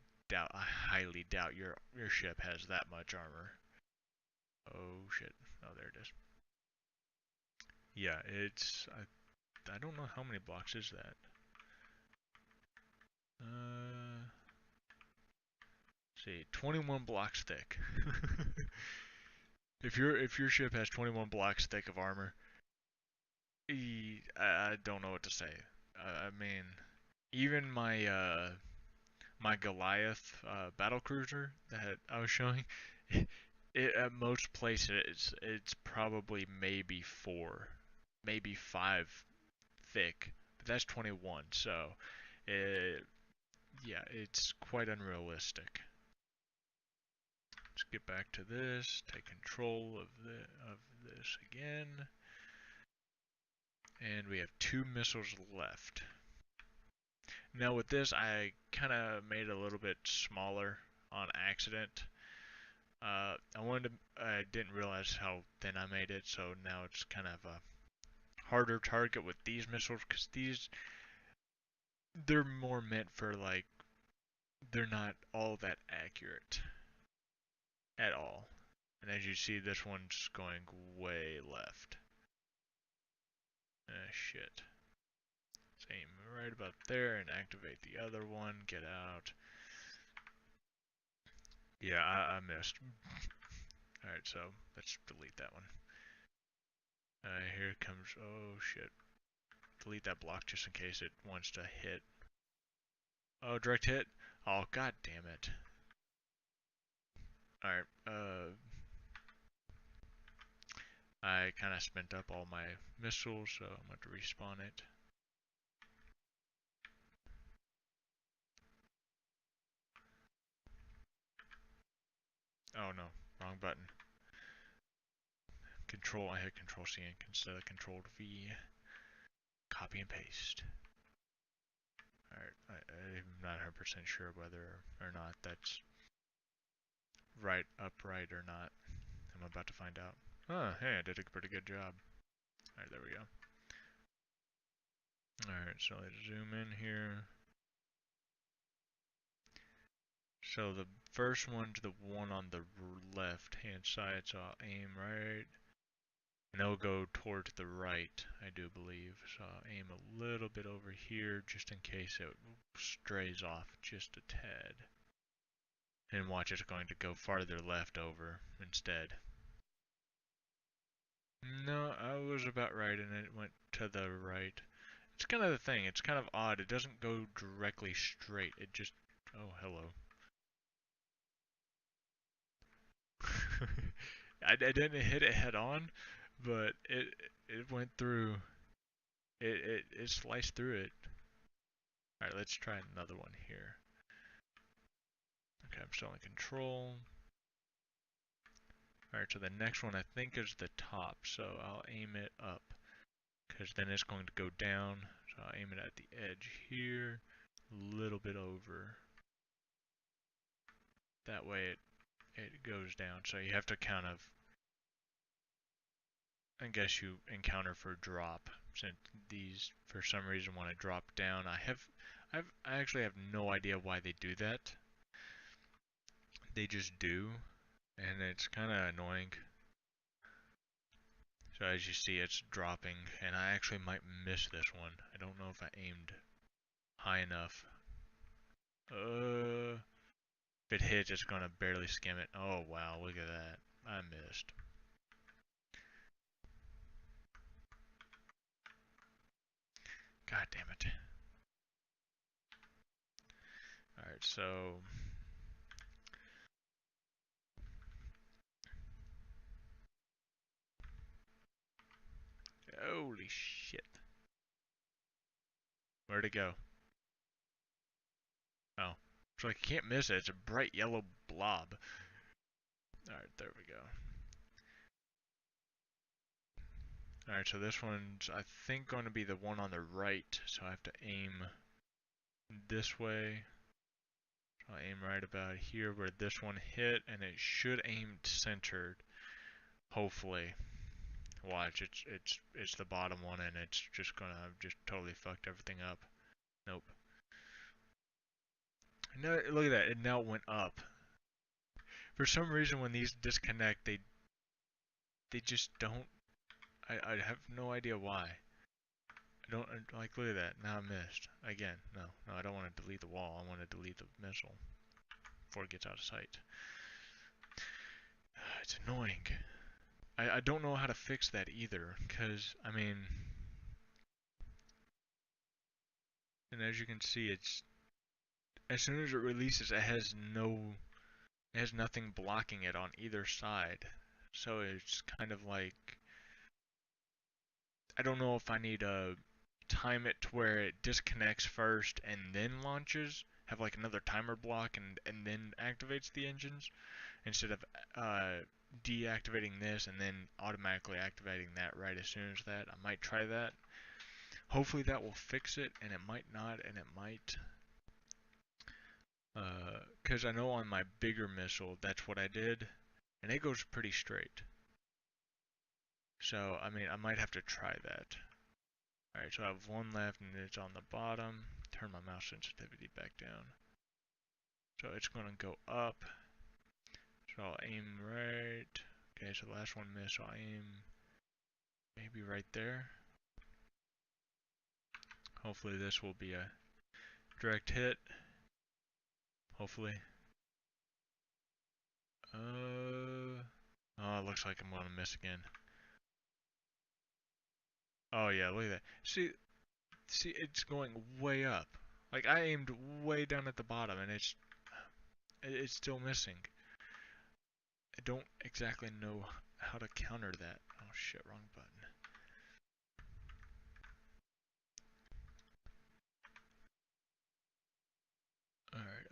Speaker 1: highly doubt your ship has that much armor. Oh shit. Oh, there it is. Yeah, I don't know how many blocks is that. See, 21 blocks thick. If your ship has 21 blocks thick of armor, I don't know what to say. I mean, even my Goliath battle cruiser that I was showing, it at most places it's probably maybe 4, maybe 5 thick, but that's 21. So, yeah, it's quite unrealistic. Let's get back to this. Take control of this again. And we have 2 missiles left. Now with this, I kind of made it a little bit smaller on accident. I didn't realize how thin I made it, so now it's kind of a harder target with these missiles, because they're more meant for like, they're not all that accurate at all. And as you see, this one's going way left. Shit. Let's aim right about there and activate the other one. Get out. Yeah, I missed. Alright, so let's delete that one. Here comes, oh shit. Delete that block just in case it wants to hit. Oh, direct hit? Oh, god damn it. Alright, I kind of spent up all my missiles, so I'm going to respawn it. Oh no, wrong button. I hit Control C instead of Control V. Copy and paste. Alright, I'm not 100% sure whether or not that's right, upright or not. I'm about to find out. Oh, hey, I did a pretty good job. Alright, there we go. Alright, so let's zoom in here. So the first one's the one on the left hand side, so I'll aim right. And it'll go towards the right, I do believe. So I'll aim a little bit over here just in case it strays off just a tad. And watch, it's going to go farther left over instead. No, I was about right and it went to the right. It's kind of the thing, it's kind of odd. It doesn't go directly straight. It just, oh, hello. I didn't hit it head on, but it went through. It sliced through it. All right, let's try another one here. Okay, I'm still in control. All right, so the next one I think is the top, so I'll aim it up, because then it's going to go down. So I'll aim it at the edge here, a little bit over. That way it goes down. So you have to kind of, I guess you encounter for drop, since these for some reason want to drop down. I actually have no idea why they do that. They just do, and it's kind of annoying. So as you see, it's dropping, and I actually might miss this one. I don't know if I aimed high enough. If it hits, it's gonna barely skim it. Oh wow, look at that. I missed. God damn it. Alright, so holy shit. Where'd it go? Oh. So I can't miss it. It's a bright yellow blob. Alright, there we go. Alright, so this one's, I think, going to be the one on the right. So I have to aim this way. So I'll aim right about here where this one hit, and it should aim centered. Hopefully. Watch, it's the bottom one, and it's just gonna just totally fucked everything up. Nope. No, look at that. It now went up. For some reason, when these disconnect, they just don't. I have no idea why. I don't like. Look at that. Now I missed again. No, I don't want to delete the wall. I want to delete the missile before it gets out of sight. It's annoying. I don't know how to fix that either, because I mean, and as you can see, it's as soon as it releases, it has nothing blocking it on either side. So it's kind of like, I don't know if I need to time it to where it disconnects first and then launches, have like another timer block and then activates the engines, instead of deactivating this and then automatically activating that right as soon as that. I might try that. Hopefully that will fix it, and it might not, and it might. Because I know on my bigger missile, that's what I did, and it goes pretty straight. So, I mean, I might have to try that. Alright, so I have one left, and it's on the bottom. Turn my mouse sensitivity back down. So it's going to go up. So I'll aim right. Okay, so the last one missed, so I'll aim maybe right there. Hopefully this will be a direct hit. Hopefully. Oh, it looks like I'm gonna miss again. Oh yeah, look at that. See, it's going way up. Like I aimed way down at the bottom, and it's still missing. I don't exactly know how to counter that. Oh shit, wrong button. Alright,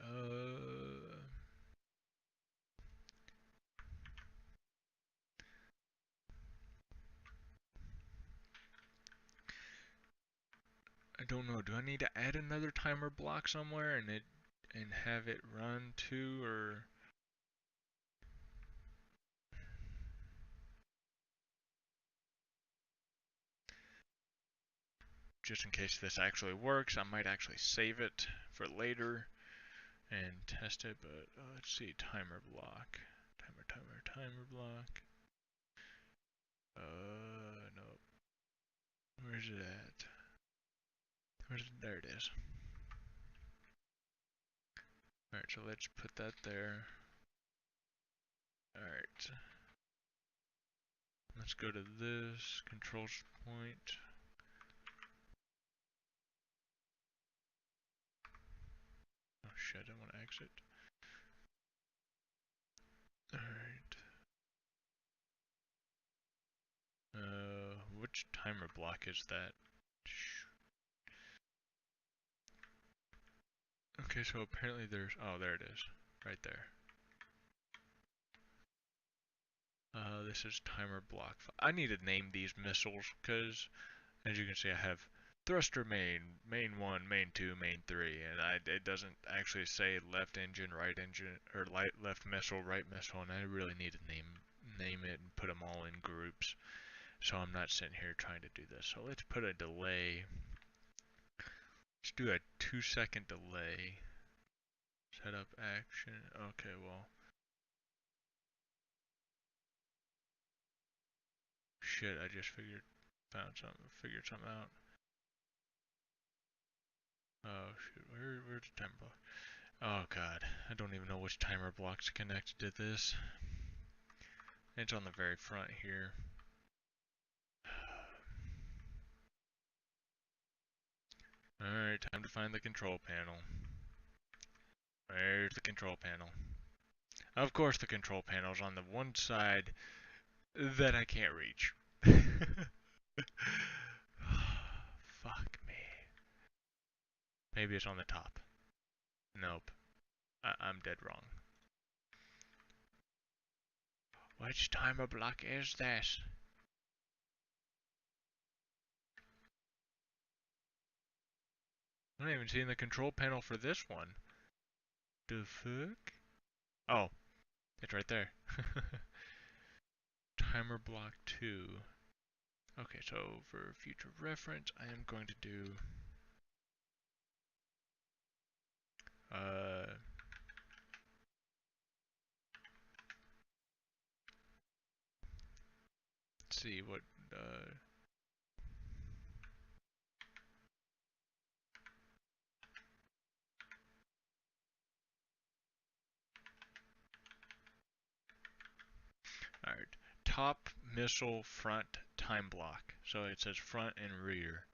Speaker 1: I don't know. Do I need to add another timer block somewhere and have it run too, or just in case this actually works, I might actually save it for later and test it, but let's see, timer block. Timer block. No. Where's it at? There it is. Alright, so let's put that there. Alright. Let's go to this controls point. Oh shit, I want to exit. Alright. Which timer block is that? Okay, so apparently there's, oh, there it is. Right there. This is timer block. I need to name these missiles, because, as you can see, I have thruster main, main 1, main 2, main 3, and it doesn't actually say left engine, right engine, or left missile, right missile, and I really need to name it and put them all in groups, so I'm not sitting here trying to do this. So let's put a delay. Let's do a 2-second delay. Set up action. Okay, well. Shit, I just figured something out. Oh shit, where's the timer block? Oh god, I don't even know which timer block's connected to this. It's on the very front here. Alright, time to find the control panel. Where's the control panel? Of course the control panel's on the one side that I can't reach. Fuck me. Maybe it's on the top. Nope. I'm dead wrong. Which timer block is this? I'm not even seeing the control panel for this one. The fuck? Oh, it's right there. Timer block 2. Okay, so for future reference, I am going to do let's see what alright. Top missile front time block. So it says front and rear.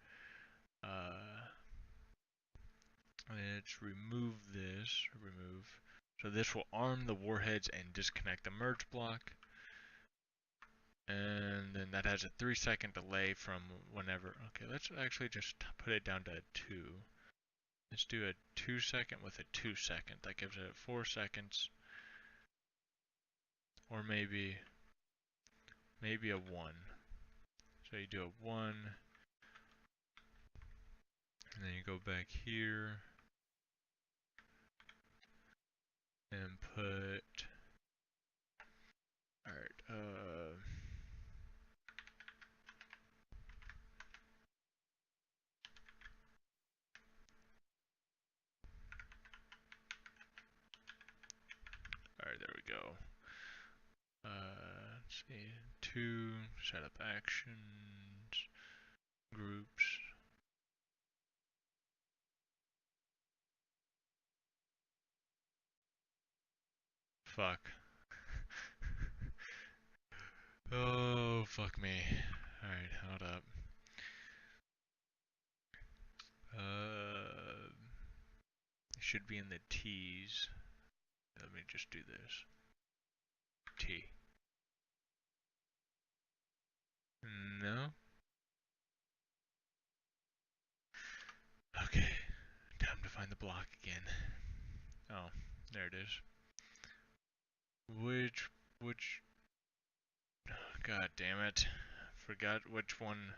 Speaker 1: Let's remove this. Remove. So this will arm the warheads and disconnect the merge block. And then that has a 3-second delay from whenever. Okay, let's actually just put it down to 2. Let's do a 2-second with a 2-second. That gives it 4 seconds. Or maybe a 1. So you do a 1. And then you go back here. And put. Alright, Alright, there we go. Let's see. 2, set up actions, groups. Fuck. Oh, fuck me. Alright, hold up. It should be in the T's. Let me just do this. T. No? Okay. Time to find the block again. Oh, there it is. Which, god damn it. Forgot which one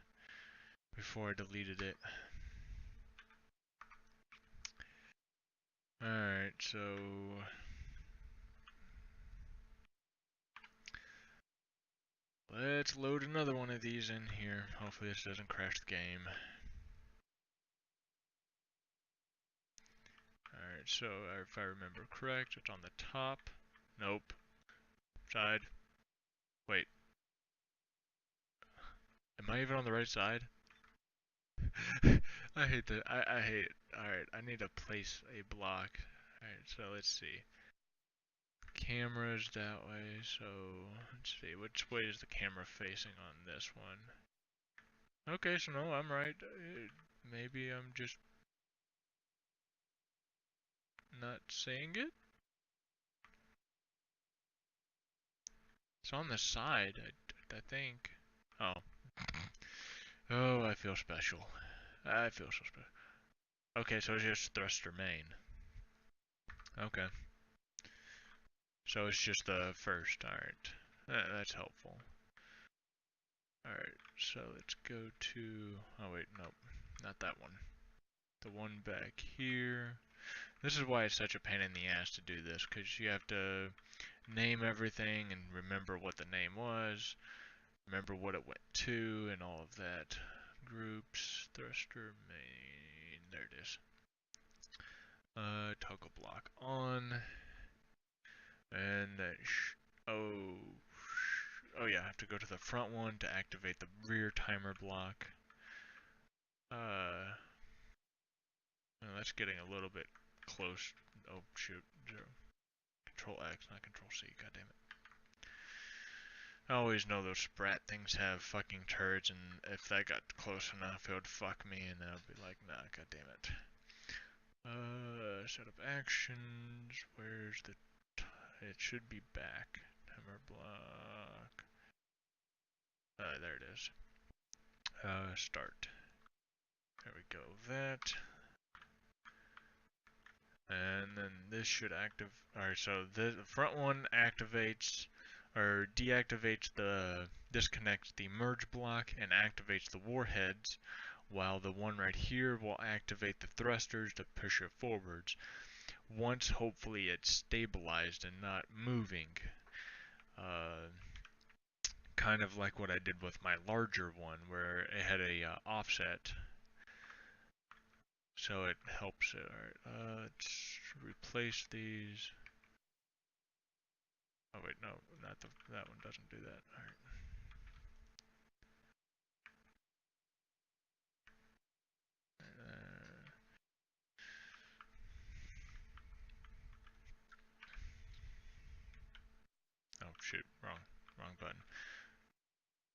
Speaker 1: before I deleted it. Alright, so let's load another one of these in here. Hopefully this doesn't crash the game. Alright, so if I remember correct, it's on the top. Nope. Side. Wait. Am I even on the right side? I hate that. I hate it. Alright, I need to place a block. Alright, so let's see. Camera's that way, so let's see. Which way is the camera facing on this one? Okay, so no, I'm right. Maybe I'm just not saying it? It's on the side, I think. Oh. Oh, I feel special. I feel so special. Okay, so it's just thruster main. Okay. So it's just the first, alright. That's helpful. Alright, so let's go to... Oh wait, nope. Not that one. The one back here. This is why it's such a pain in the ass to do this, because you have to name everything and remember what the name was, remember what it went to, and all of that. Groups, thruster, main, there it is. Toggle block on, and then oh yeah, I have to go to the front one to activate the rear timer block. That's getting a little bit close. Oh shoot, Control X, not Control C, god damn it. I always know those Sprat things have fucking turrets, and if that got close enough, it would fuck me, and then I'd be like, nah, god damn it. Set up actions, where's the... it should be back. Timer block. There it is. Start. There we go, that. And then this should active... Alright, so the front one activates... or deactivates the... disconnects the merge block and activates the warheads, while the one right here will activate the thrusters to push it forwards. Once hopefully it's stabilized and not moving. Kind of like what I did with my larger one, where it had a offset. So it helps it. Alright, let's replace these. Oh wait, no, not that one doesn't do that. Alright. Oh shoot, wrong button.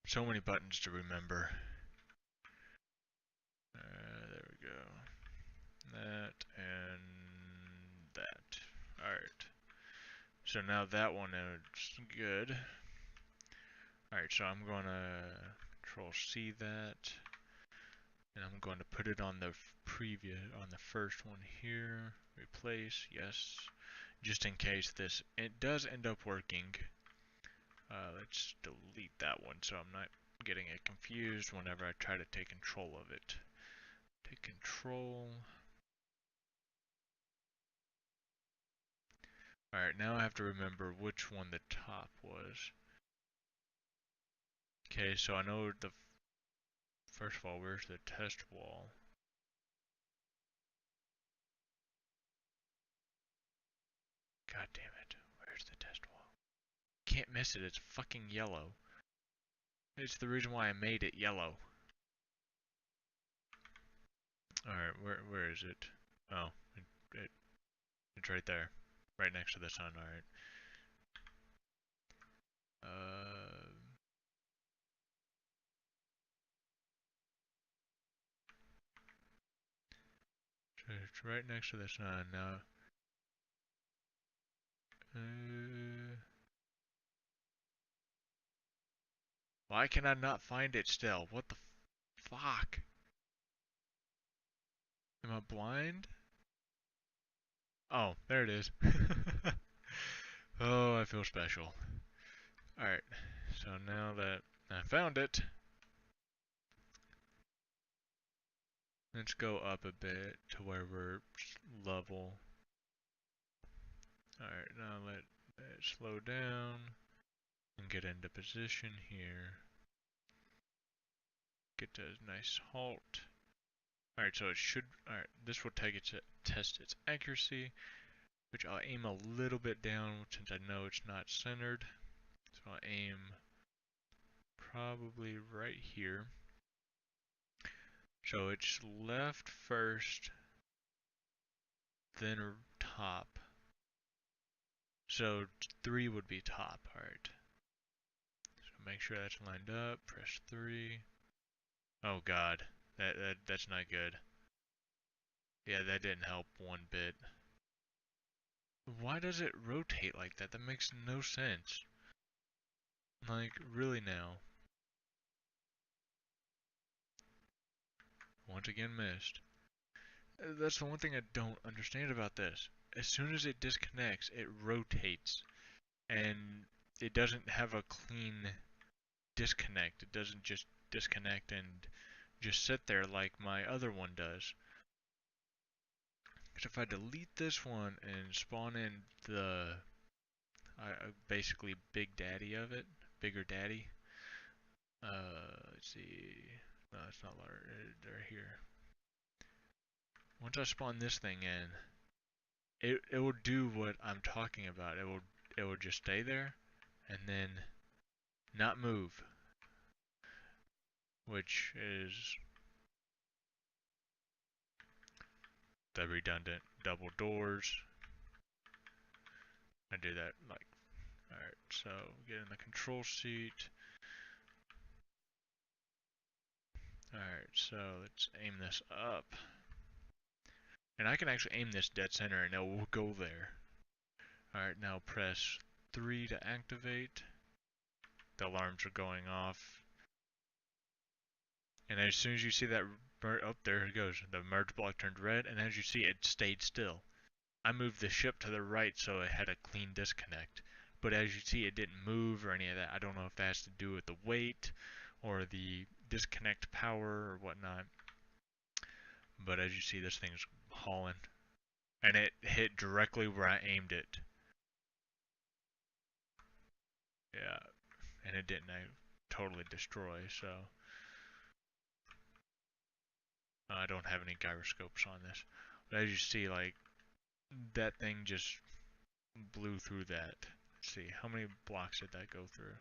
Speaker 1: So many buttons to remember. There we go. That and that. Alright. So now that one is good. Alright, so I'm going to Control C that. And I'm going to put it on the on the first one here. Replace, yes. Just in case it does end up working. Let's delete that one so I'm not getting it confused whenever I try to take control of it. Take control. Alright, now I have to remember which one the top was. Okay, so I know the... First of all, where's the test wall? God damn it. Where's the test wall? Can't miss it, it's fucking yellow. It's the reason why I made it yellow. Alright, where is it? Oh, it's right there. Right next to the sun, alright. It's right next to this nine now. Why can I not find it still? What the fuck? Am I blind? Oh, there it is. Oh, I feel special. Alright, so now that I found it, let's go up a bit to where we're level. Alright, now let it slow down and get into position here. Get to a nice halt. Alright, so it should, alright, this will take it to test its accuracy, which I'll aim a little bit down since I know it's not centered. So I'll aim probably right here. So it's left first, then top. So 3 would be top, alright. So make sure that's lined up, press 3. Oh god, that's not good. Yeah, that didn't help one bit. Why does it rotate like that? That makes no sense. Like, really now. Once again missed. That's the one thing I don't understand about this. As soon as it disconnects, it rotates. And it doesn't have a clean disconnect. It doesn't just disconnect and just sit there like my other one does. Because if I delete this one and spawn in the basically big daddy of it, bigger daddy. Let's see. No, it's not large. They're here. Once I spawn this thing in, it will do what I'm talking about. It will just stay there and then not move, which is the redundant double doors. I do that like, alright, so get in the control seat. Alright, so let's aim this up. And I can actually aim this dead center and it will go there. Alright, now press 3 to activate. The alarms are going off. And as soon as you see that, oh, there it goes. The merge block turned red, and as you see, it stayed still. I moved the ship to the right so it had a clean disconnect. But as you see, it didn't move or any of that. I don't know if that has to do with the weight or the disconnect power or whatnot. But as you see, this thing's hauling. And it hit directly where I aimed it. Yeah. And it didn't totally destroy, so. I don't have any gyroscopes on this. But as you see, like, that thing just blew through that. Let's see, how many blocks did that go through?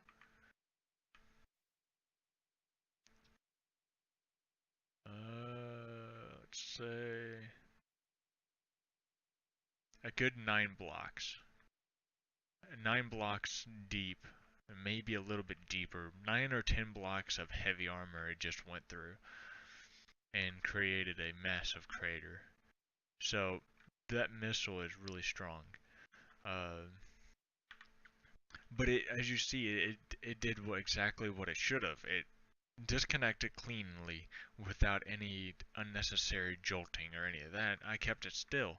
Speaker 1: Let's say a good 9 blocks. 9 blocks deep, maybe a little bit deeper. 9 or 10 blocks of heavy armor it just went through and created a massive crater. So that missile is really strong. But as you see, it did exactly what it should have. It disconnected cleanly without any unnecessary jolting or any of that. I kept it still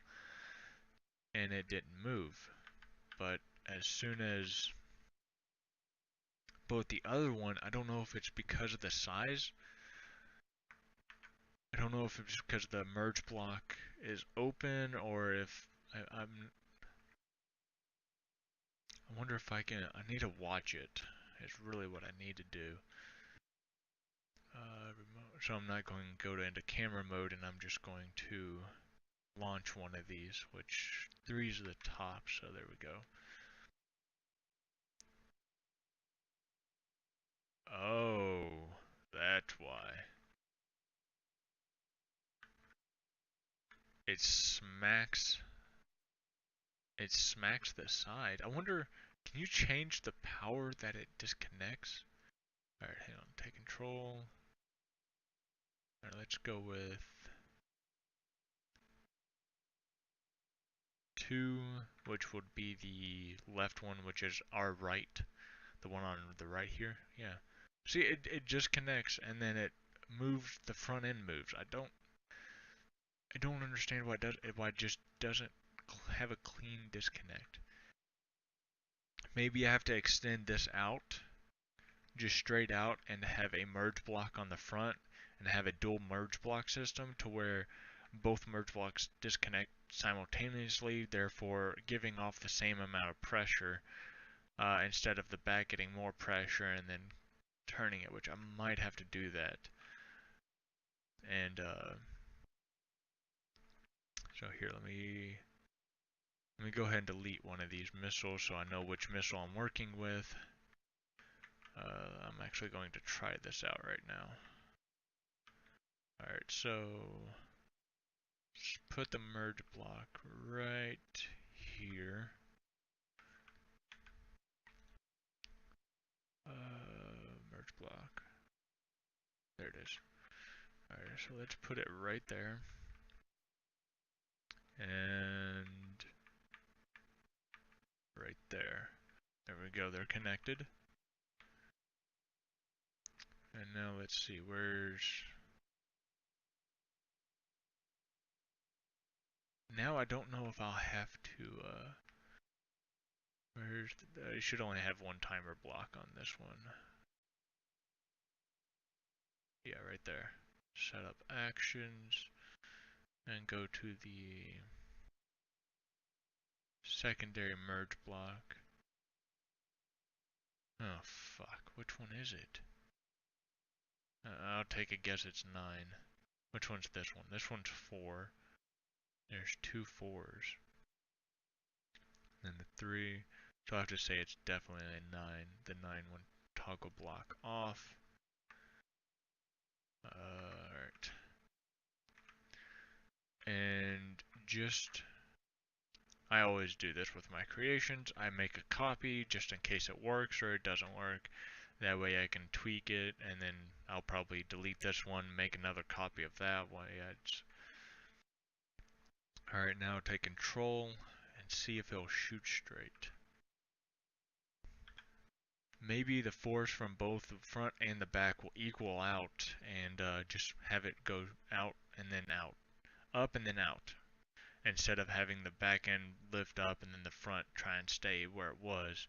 Speaker 1: and it didn't move. But as soon as both the other one, I don't know if it's because of the size. I don't know if it's because the merge block is open or if I wonder if I need to watch it. It's really what I need to do. So I'm not going to go into camera mode and I'm just going to launch one of these, which 3 is the top, so there we go. Oh, that's why. It smacks the side. I wonder, can you change the power that it disconnects? Alright, hang on, take control. Alright, let's go with 2, which would be the left one, which is our right, the one on the right here. Yeah. See, it just connects and then it moves. The front end moves. I don't understand why it just doesn't have a clean disconnect. Maybe I have to extend this out, just straight out, and have a merge block on the front and have a dual merge block system to where both merge blocks disconnect simultaneously, therefore giving off the same amount of pressure instead of the back getting more pressure and then turning it, which I might have to do that. And so here, let me go ahead and delete one of these missiles so I know which missile I'm working with. I'm actually going to try this out right now. Alright, so just put the merge block right here. Merge block. There it is. Alright, so let's put it right there. And right there. There we go, they're connected. And now let's see, where's... Now I don't know if I'll have to, I should only have one timer block on this one. Yeah, right there. Set up actions, and go to the secondary merge block. Oh, fuck. Which one is it? I'll take a guess it's 9. Which one's this one? This one's 4. There's 2 4s. And the 3. So I have to say it's definitely a 9. The 9 one toggle block off. Alright. And just... I always do this with my creations. I make a copy just in case it works or it doesn't work. That way I can tweak it, and then I'll probably delete this one, make another copy of that one. Yeah, Alright, now take control and see if it'll shoot straight. Maybe the force from both the front and the back will equal out, and just have it go out and then out. Up and then out. Instead of having the back end lift up and then the front try and stay where it was.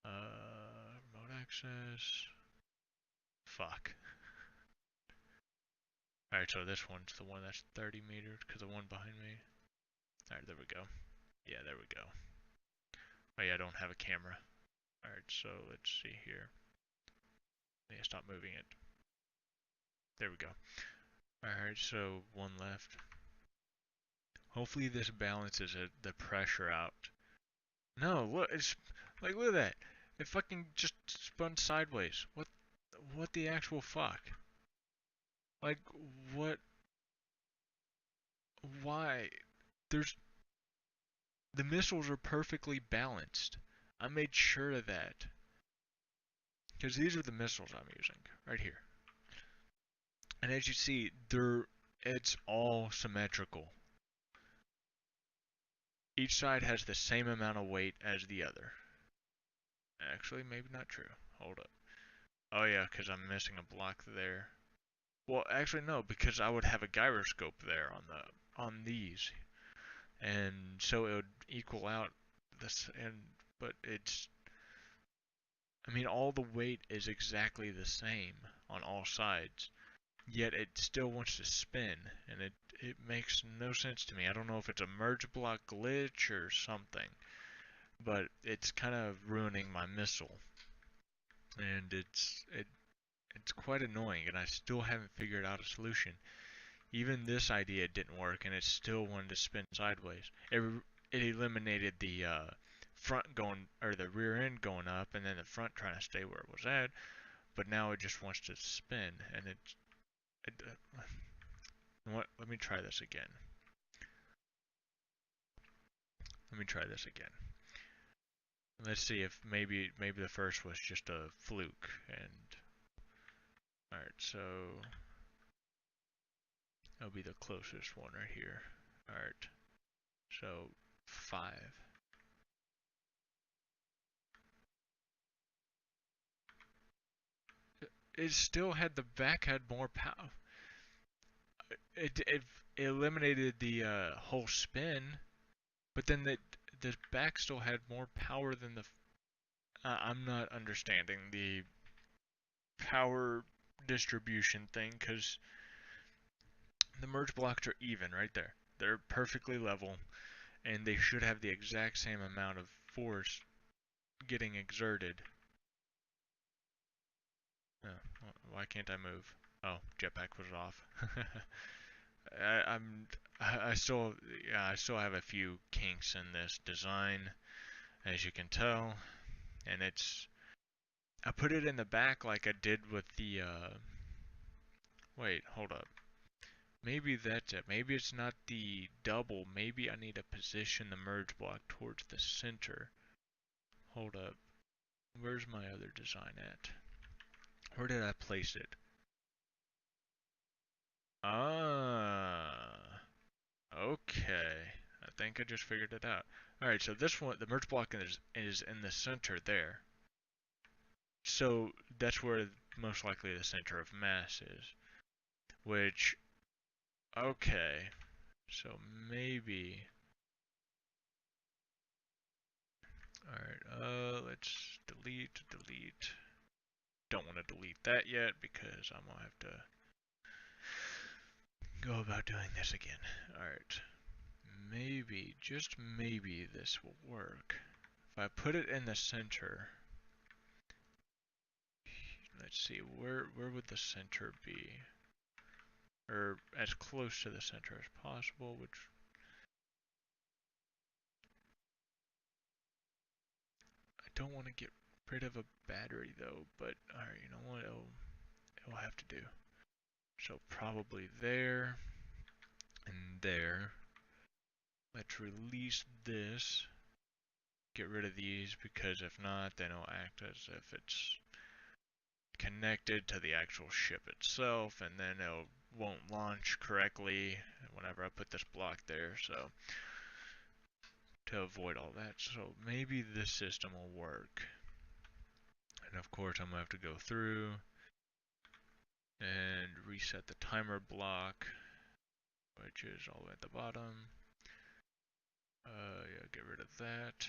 Speaker 1: Remote access. Fuck. Alright, so this one's the one that's 30 meters, because the one behind me. Alright, there we go. Yeah, there we go. Oh yeah, I don't have a camera. Alright, so let's see here. Yeah, stop moving it. There we go. Alright, so one left. Hopefully this balances the pressure out. No, look, it's like, look at that. It fucking just spun sideways. What the actual fuck? Like, what? Why? The missiles are perfectly balanced. I made sure of that. Because these are the missiles I'm using, right here. And as you see, it's all symmetrical. Each side has the same amount of weight as the other. Actually, maybe not true. Hold up. Oh yeah, because I'm missing a block there. Well, actually no, because I would have a gyroscope there on these, and so it would equal out this. But it's, I mean, all the weight is exactly the same on all sides, yet it still wants to spin, and it makes no sense to me. I don't know if it's a merge block glitch or something, but it's kind of ruining my missile, and it's quite annoying, and I still haven't figured out a solution. Even this idea didn't work, and it still wanted to spin sideways. It eliminated the front going, or the rear end going up, and then the front trying to stay where it was at. But now it just wants to spin, and what? Let me try this again. Let me try this again. Let's see if maybe the first was just a fluke. And all right, so that'll be the closest one right here. All right, so 5. It still had the back had more power. It eliminated the whole spin, but then the back still had more power than the. I'm not understanding the power distribution thing because the merge blocks are even right there. They're perfectly level, and they should have the exact same amount of force getting exerted. Oh, why can't I move? Oh, jetpack was off. I'm I still yeah, I still have a few kinks in this design, as you can tell, and I put it in the back like I did with the wait, hold up. Maybe that's it. Maybe it's not the double. Maybe I need to position the merge block towards the center. Hold up. Where's my other design at? Where did I place it? Ah, okay. I think I just figured it out. Alright, so this one, the merge block is in the center there. So that's where most likely the center of mass is. Which, okay. So maybe. Alright, let's delete. Don't want to delete that yet because I'm gonna have to go about doing this again. Alright. Maybe, just maybe this will work. If I put it in the center, let's see, where would the center be? Or as close to the center as possible, which I don't want to get rid of a battery though, but alright, you know what, it'll have to do. So probably there, and there. Let's release this. Get rid of these because if not, then it'll act as if it's connected to the actual ship itself, and then it won't launch correctly whenever I put this block there. So to avoid all that, so maybe this system will work. And of course, I'm gonna have to go through and reset the timer block, which is all the way at the bottom. Yeah, get rid of that.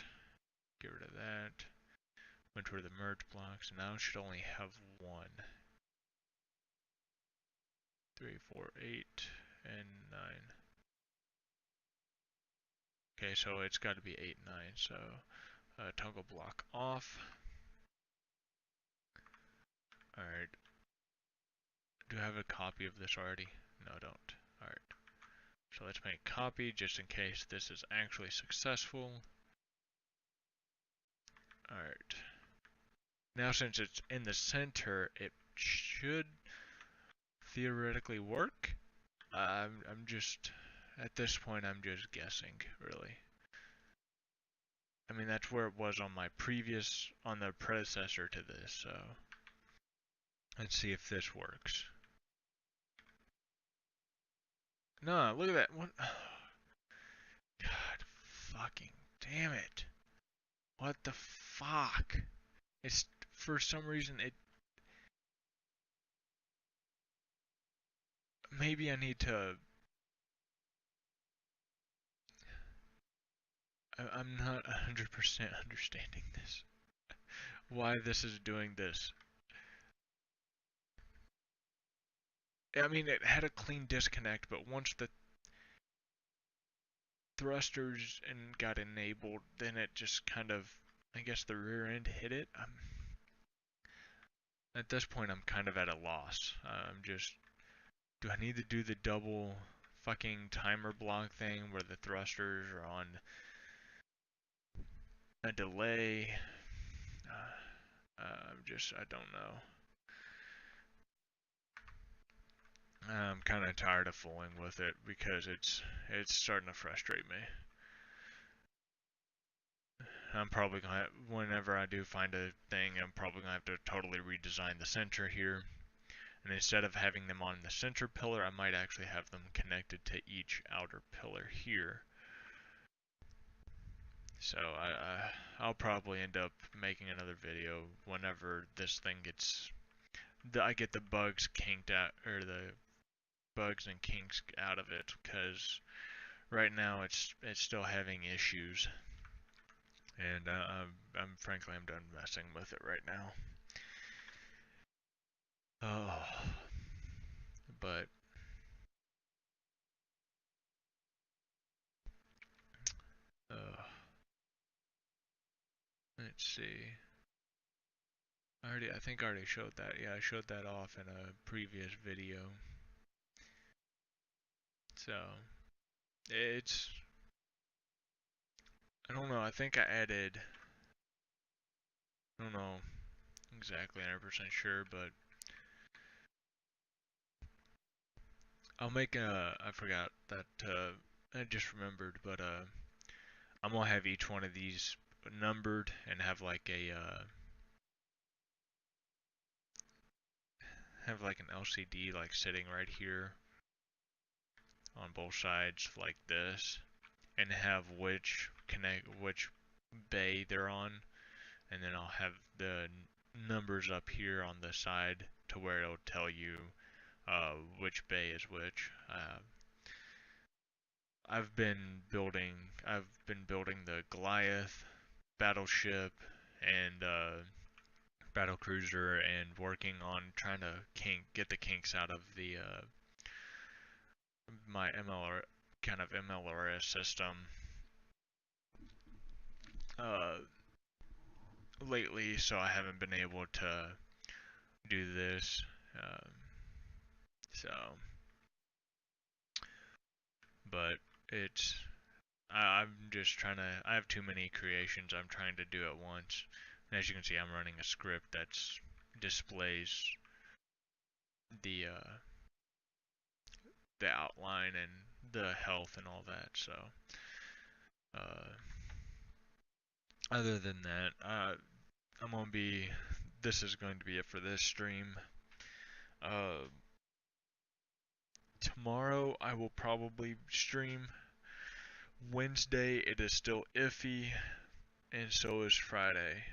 Speaker 1: Get rid of that. Went to the merge blocks. Now it should only have one. 3, 4, 8, and 9. Okay, so it's got to be 8, 9. So toggle block off. Alright. Do I have a copy of this already? No, I don't. Alright. So let's make a copy just in case this is actually successful. Alright. Now since it's in the center, it should theoretically work. I'm just, at this point, I'm just guessing, really. I mean, that's where it was on my previous, on the predecessor to this, so let's see if this works. No, look at that. What? God fucking damn it. What the fuck? It's, for some reason, it, maybe I need to, I'm not 100% understanding this. Why this is doing this. I mean, it had a clean disconnect, but once the thrusters and got enabled, then it just kind of, I guess the rear end hit it. At this point, I'm kind of at a loss. I'm just, do I need to do the double fucking timer block thing where the thrusters are on a delay? I don't know. I'm kind of tired of fooling with it because it's starting to frustrate me. I'm probably gonna have, whenever I do find a thing, I'm probably gonna have to totally redesign the center here. And instead of having them on the center pillar, I might actually have them connected to each outer pillar here. So I'll probably end up making another video whenever this thing gets I get the bugs kinked out, or the bugs and kinks out of it, because right now it's still having issues, and I'm done messing with it right now. Oh, but uh, let's see. I think I already showed that. Yeah, I showed that off in a previous video. So it's I don't know. I think I added. I don't know exactly 100% sure, but I'll make a. I forgot that. I just remembered, but I'm gonna have each one of these numbered and have like an LCD like sitting right here on both sides like this, and have which bay they're on, and then I'll have the numbers up here on the side to where it'll tell you which bay is which. I've been building the Goliath, battleship, and battle cruiser, and working on trying to get the kinks out of the my MLRS system uh, lately, so I haven't been able to do this. Um, so, but it's I'm just trying to. I have too many creations I'm trying to do at once. And as you can see, I'm running a script that displays the the outline and the health and all that. So, uh, other than that, I'm gonna be. This is going to be it for this stream. Uh, Tomorrow I will probably stream. Wednesday it is still iffy, and so is Friday.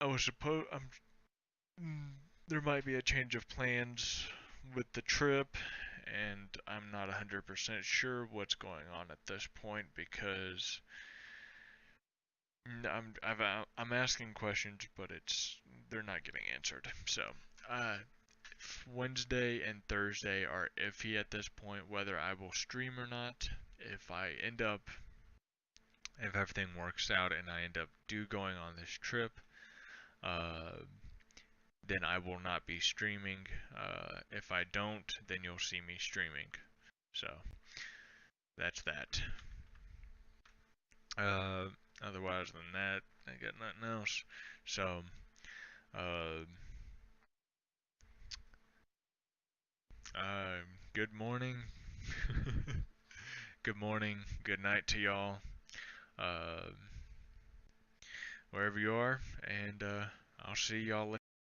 Speaker 1: I was supposed. There might be a change of plans with the trip, and I'm not 100% sure what's going on at this point because I'm asking questions, but they're not getting answered. So, uh, Wednesday and Thursday are iffy at this point whether I will stream or not. If I end up, if everything works out and I end up going on this trip, uh, then I will not be streaming. If I don't, then you'll see me streaming. So that's that. Uh, Otherwise than that, I got nothing else. So, uh, uh, good morning. Good morning. Good night to y'all. Uh, Wherever you are, and I'll see y'all later.